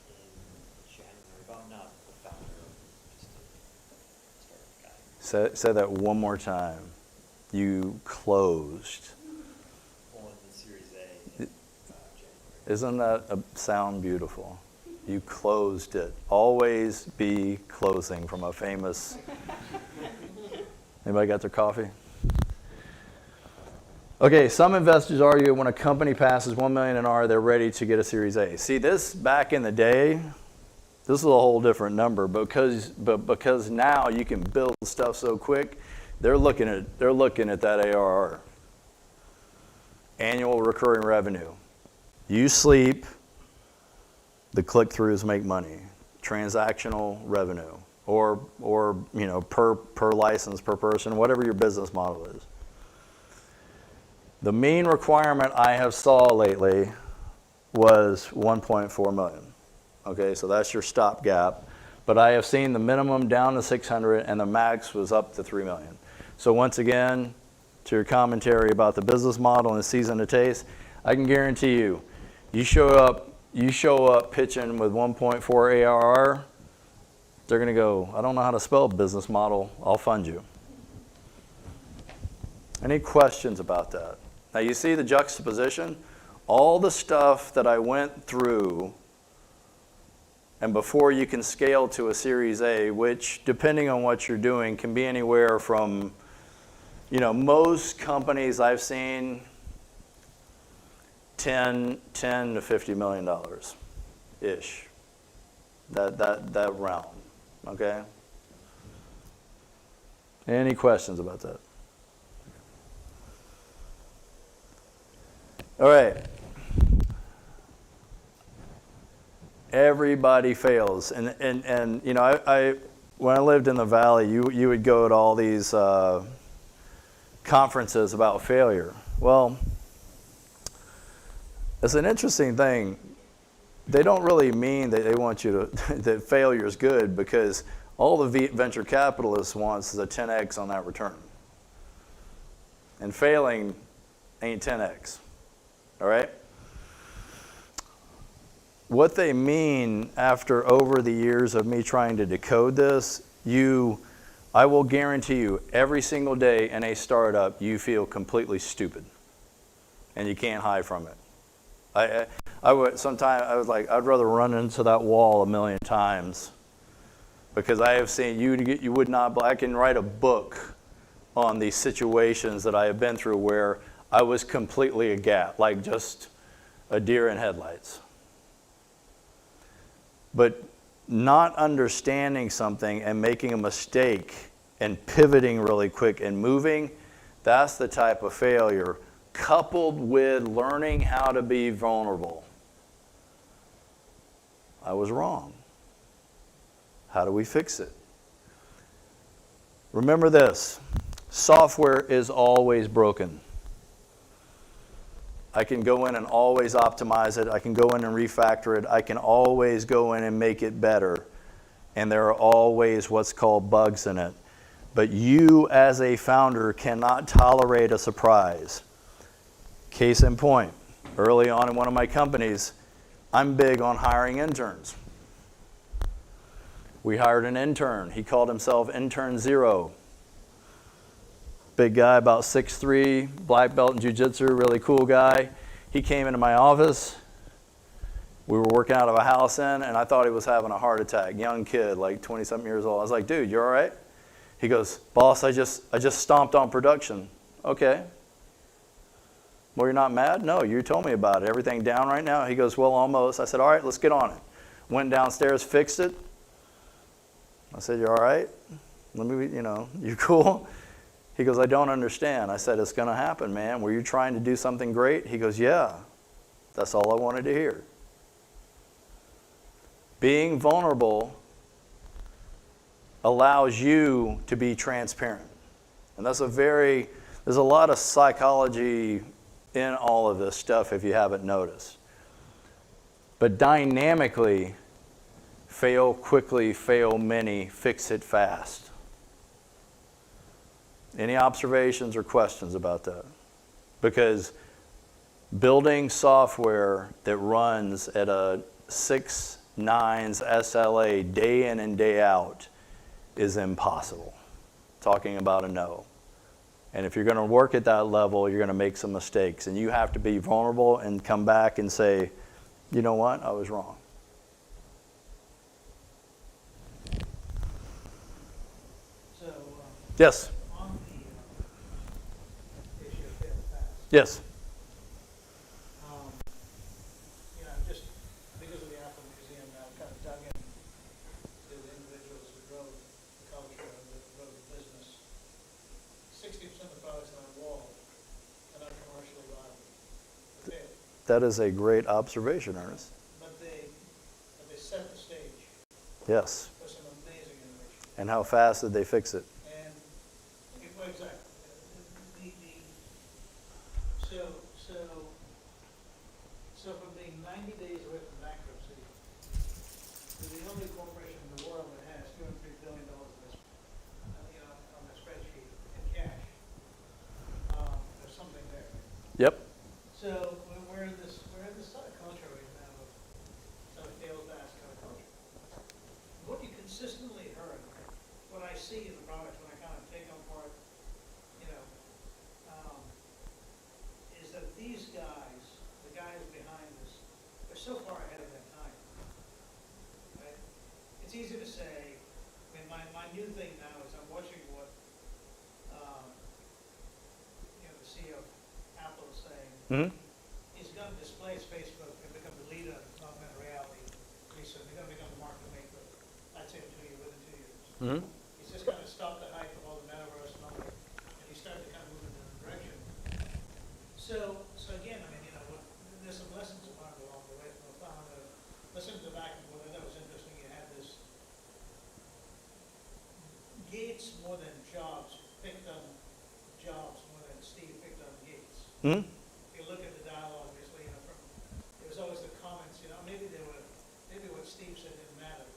in January, but I'm not the founder, just a startup guy. Say that one more time. You closed. On the Series A in January. Isn't that sound beautiful? You closed it. Always be closing from a famous. Anybody got their coffee? Okay, some investors argue when a company passes 1 million in R, they're ready to get a Series A. See, this back in the day, this is a whole different number because now you can build stuff so quick, they're looking at that ARR. Annual recurring revenue. You sleep, the click-throughs make money. Transactional revenue, or per license, per person, whatever your business model is. The mean requirement I have saw lately was 1.4 million. Okay, so that's your stopgap. But I have seen the minimum down to 600 and the max was up to 3 million. So once again, to your commentary about the business model and the season to taste, I can guarantee you, you show up pitching with 1.4 ARR, they're gonna go, I don't know how to spell business model, I'll fund you. Any questions about that? Now you see the juxtaposition? All the stuff that I went through, and before you can scale to a Series A, which depending on what you're doing can be anywhere from, most companies I've seen, 10 to $50 million ish. That realm. Okay? Any questions about that? All right. Everybody fails. And I when I lived in the Valley, you would go to all these conferences about failure. Well, it's an interesting thing. They don't really mean that they want you to, that failure is good, because all the venture capitalists wants is a 10x on that return. And failing ain't 10x. All right? What they mean after over the years of me trying to decode this, I will guarantee you, every single day in a startup, you feel completely stupid. And you can't hide from it. I would sometimes, I was like, I'd rather run into that wall 1,000,000 times, because I have seen you would not, I can write a book on these situations that I have been through where I was completely aghast, like just a deer in headlights. But not understanding something and making a mistake and pivoting really quick and moving, that's the type of failure, coupled with learning how to be vulnerable. I was wrong. How do we fix it? Remember this, software is always broken. I can go in and always optimize it. I can go in and refactor it. I can always go in and make it better. And there are always what's called bugs in it. But you as a founder cannot tolerate a surprise. Case in point, early on in one of my companies, I'm big on hiring interns. We hired an intern. He called himself Intern Zero. Big guy, about 6'3", black belt in jiu-jitsu, really cool guy. He came into my office. We were working out of a house in, and I thought he was having a heart attack. Young kid, like 20-something years old. I was like, dude, you all right? He goes, boss, I just stomped on production. Okay. Well, you're not mad? No, you told me about it. Everything down right now? He goes, well, almost. I said, all right, let's get on it. Went downstairs, fixed it. I said, you all right? Let me, you cool? He goes, I don't understand. I said, it's going to happen, man. Were you trying to do something great? He goes, yeah. That's all I wanted to hear. Being vulnerable allows you to be transparent. And there's a lot of psychology in all of this stuff if you haven't noticed. But dynamically, fail quickly, fail many, fix it fast. Any observations or questions about that? Because building software that runs at a 6 nines SLA day in and day out is impossible. Talking about a no. And if you're going to work at that level, you're going to make some mistakes. And you have to be vulnerable and come back and say, you know what, I was wrong. So, Yes. on the issue of fail fast, Yes. just because of the Apple Museum now, kind of dug in to the individuals who drove the culture and that drove the business. 60% of the products on our wall are not commercially viable. They failed. That is a great observation, Ernest. But they set the stage Yes. for some amazing innovation. And how fast did they fix it? And, well, exactly. So from being 90 days away from bankruptcy, to the only corporation in the world that has $203 billion on the spreadsheet in cash, there's something there. Yep. So we're in this sort of culture right now of sort of fail fast kind of culture. What you consistently heard, what I see in the products when I kind of take them apart, is that these guys, the guys behind this, are so far ahead of their time. Right? It's easy to say. I mean, my new thing now is I'm watching what the CEO of Apple is saying. Mm-hmm. He's going to displace Facebook and become the leader of augmented reality. They're going to become the market maker. I'd say within 2 years. Mm-hmm. He's just going to stop the hype of all the metaverse and all that, and he's starting to kind of move in that direction. So again, I mean, there's some lessons to learn along the way from the founder. Listening to the back and forth, that was interesting. You had this Gates more than Jobs picked on Jobs more than Steve picked on Gates. Mm-hmm. If you look at the dialogue, obviously, it was always the comments. Maybe what Steve said didn't matter,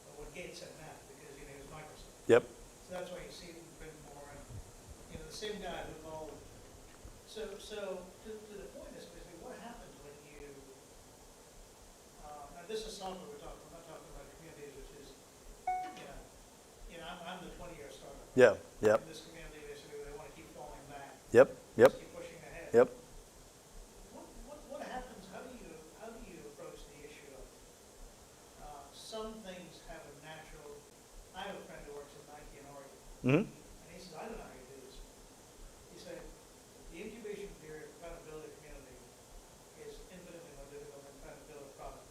but what Gates said mattered because he was Microsoft. Yep. So that's why you see it a bit more. And the same guy who called. So to the point is basically what happens when you. Now this is software we're talking. We're not talking about communities, which is, I'm the 20-year startup. Yeah. Yep. In this community, basically, they want to keep falling back. Yep. Yep. Just keep pushing ahead. Yep. What happens? How do you approach the issue of some things have a natural? I have a friend who works at Nike in Oregon, Mm-hmm. and he says, I don't know how you do this. He said the incubation period for trying to build a community is infinitely more difficult than trying to build a product.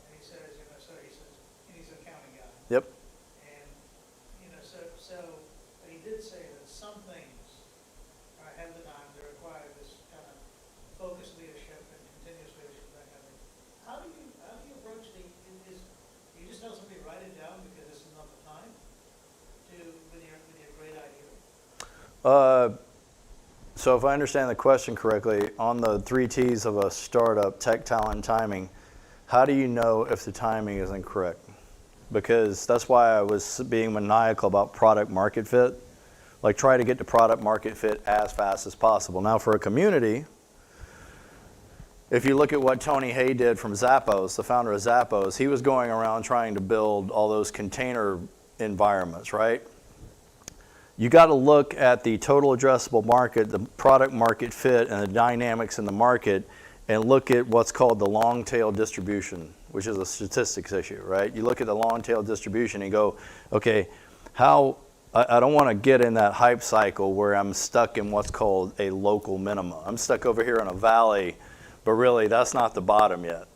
And he says, and he's an accounting guy. Yep. And but he did say that some things are ahead of the time. They require this kind of focused leadership and continuous leadership, that kind of thing. How do you approach you just tell somebody write it down because this is not the time with your great idea? So if I understand the question correctly, on the 3 T's of a startup, tech, talent, and timing, how do you know if the timing is incorrect? because that's why I was being maniacal about product market fit. Like, try to get to product market fit as fast as possible. Now, for a community, if you look at what Tony Hay did from Zappos, the founder of Zappos, he was going around trying to build all those container environments, right? You got to look at the total addressable market, the product market fit, and the dynamics in the market, and look at what's called the long tail distribution, which is a statistics issue, right? You look at the long tail distribution and go, okay, I don't want to get in that hype cycle where I'm stuck in what's called a local minimum. I'm stuck over here in a valley, but really that's not the bottom yet.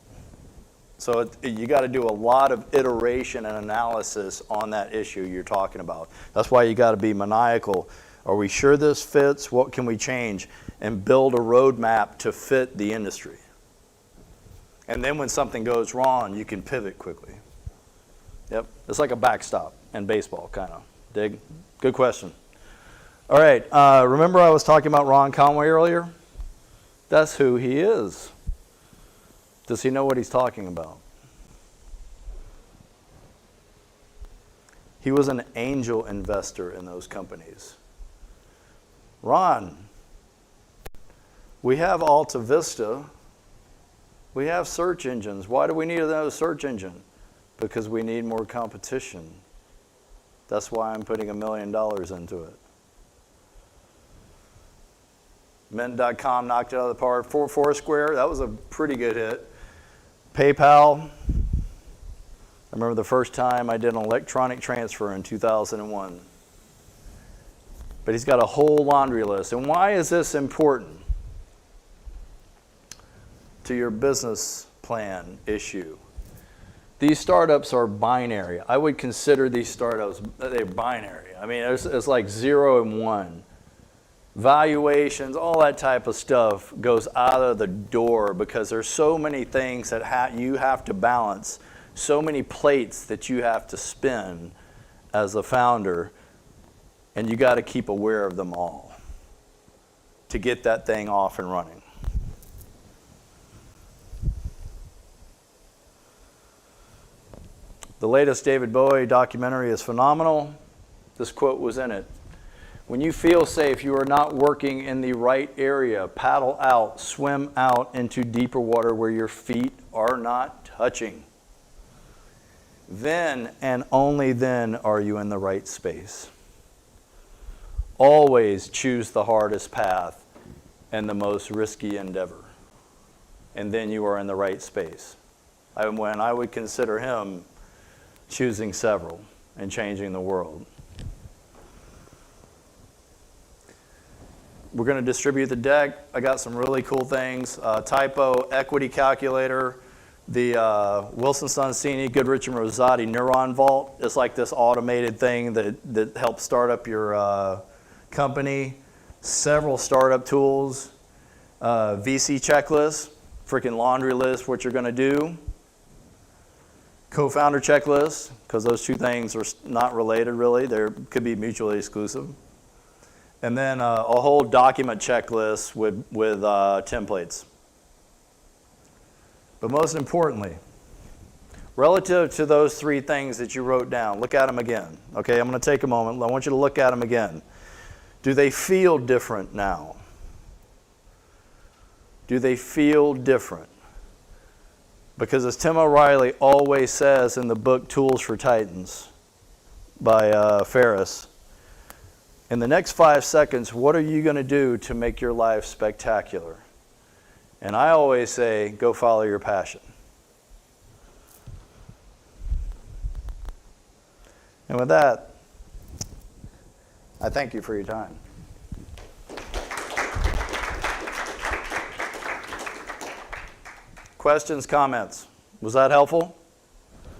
So you got to do a lot of iteration and analysis on that issue you're talking about. That's why you got to be maniacal. Are we sure this fits? What can we change? And build a roadmap to fit the industry. And then when something goes wrong, you can pivot quickly. Yep, it's like a backstop in baseball, kind of. Dig? Good question. All right, remember I was talking about Ron Conway earlier? That's who he is. Does he know what he's talking about? He was an angel investor in those companies. Ron, we have Alta Vista. We have search engines. Why do we need another search engine? Because we need more competition. That's why I'm putting $1 million into it. Mint.com knocked it out of the park. Foursquare, that was a pretty good hit. PayPal, I remember the first time I did an electronic transfer in 2001. But he's got a whole laundry list. And why is this important to your business plan issue? These startups are binary. I would consider these startups, they're binary. I mean, it's like 0 and 1. Valuations, all that type of stuff goes out of the door because there's so many things that you have to balance, so many plates that you have to spin as a founder, and you got to keep aware of them all to get that thing off and running. The latest David Bowie documentary is phenomenal. This quote was in it. When you feel safe, you are not working in the right area. Paddle out, swim out into deeper water where your feet are not touching. Then and only then are you in the right space. Always choose the hardest path and the most risky endeavor. And then you are in the right space. When I would consider him choosing several and changing the world. We're going to distribute the deck. I got some really cool things. Typo, equity calculator, the Wilson Sonsini, Goodrich and Rosati Neuron Vault. It's like this automated thing that helps start up your company. Several startup tools. VC checklist, freaking laundry list, what you're going to do. Co-founder checklist, because those two things are not related really. They could be mutually exclusive. And then a whole document checklist with templates. But most importantly, relative to those three things that you wrote down, look at them again. Okay, I'm going to take a moment. I want you to look at them again. Do they feel different now? Do they feel different? Because as Tim O'Reilly always says in the book Tools for Titans by Ferris, in the next 5 seconds, what are you going to do to make your life spectacular? And I always say, go follow your passion. And with that, I thank you for your time. Questions, comments? Was that helpful?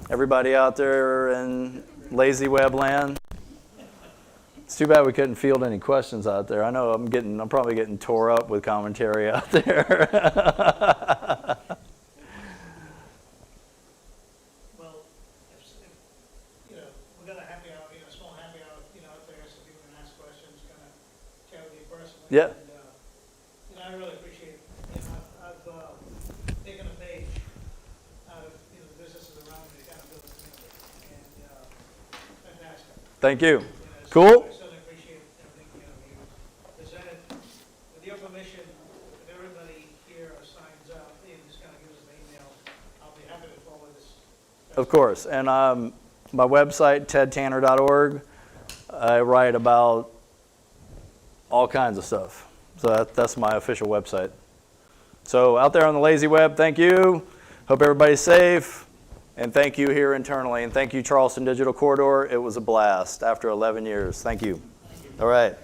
Everybody out there in lazy web land? It's too bad we couldn't field any questions out there. I know I'm probably getting tore up with commentary out there. Well, you know, we're gonna happy hour, a small happy hour, out there, so people can ask questions, kind of chat with you personally. Yeah. And, I really appreciate it. I've taken a page out of, the businesses around me to kind of build a community. And Thank you. So Cool? I certainly appreciate everything, you presented. With your permission, if everybody here signs up, and just kind of gives us an email, I'll be happy to forward this. Of course. And my website, tedtanner.org, I write about all kinds of stuff. So that's my official website. So out there on the lazy web, thank you. Hope everybody's safe. And thank you here internally. And thank you, Charleston Digital Corridor. It was a blast after 11 years. Thank you. All right.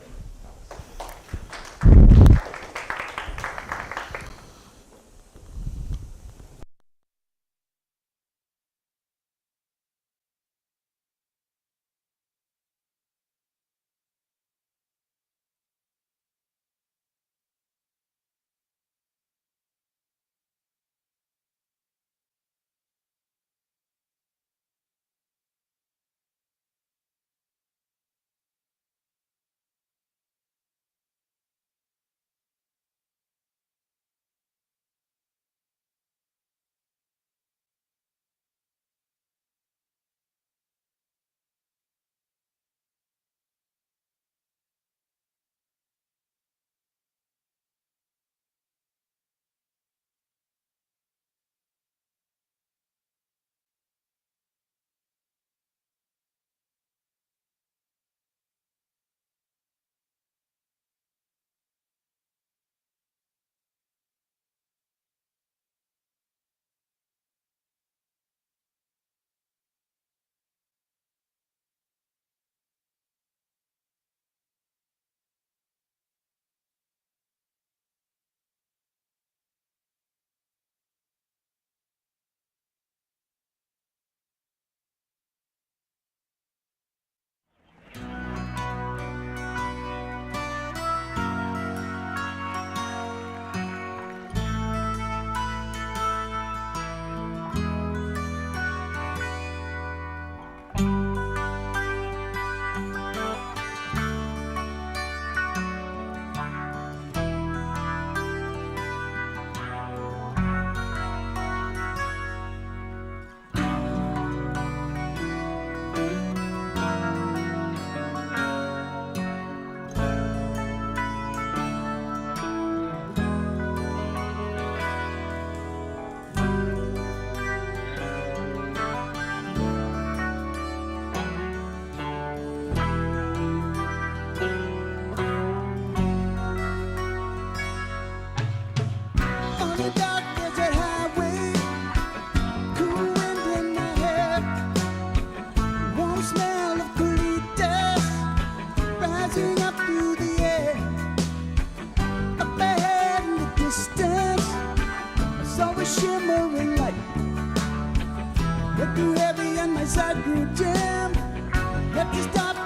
On the dark desert highway, cool wind in my hair, warm smell of colitas rising up through the air. Up ahead in the distance, I saw a shimmering light. It grew heavy and my side grew dim. Had to stop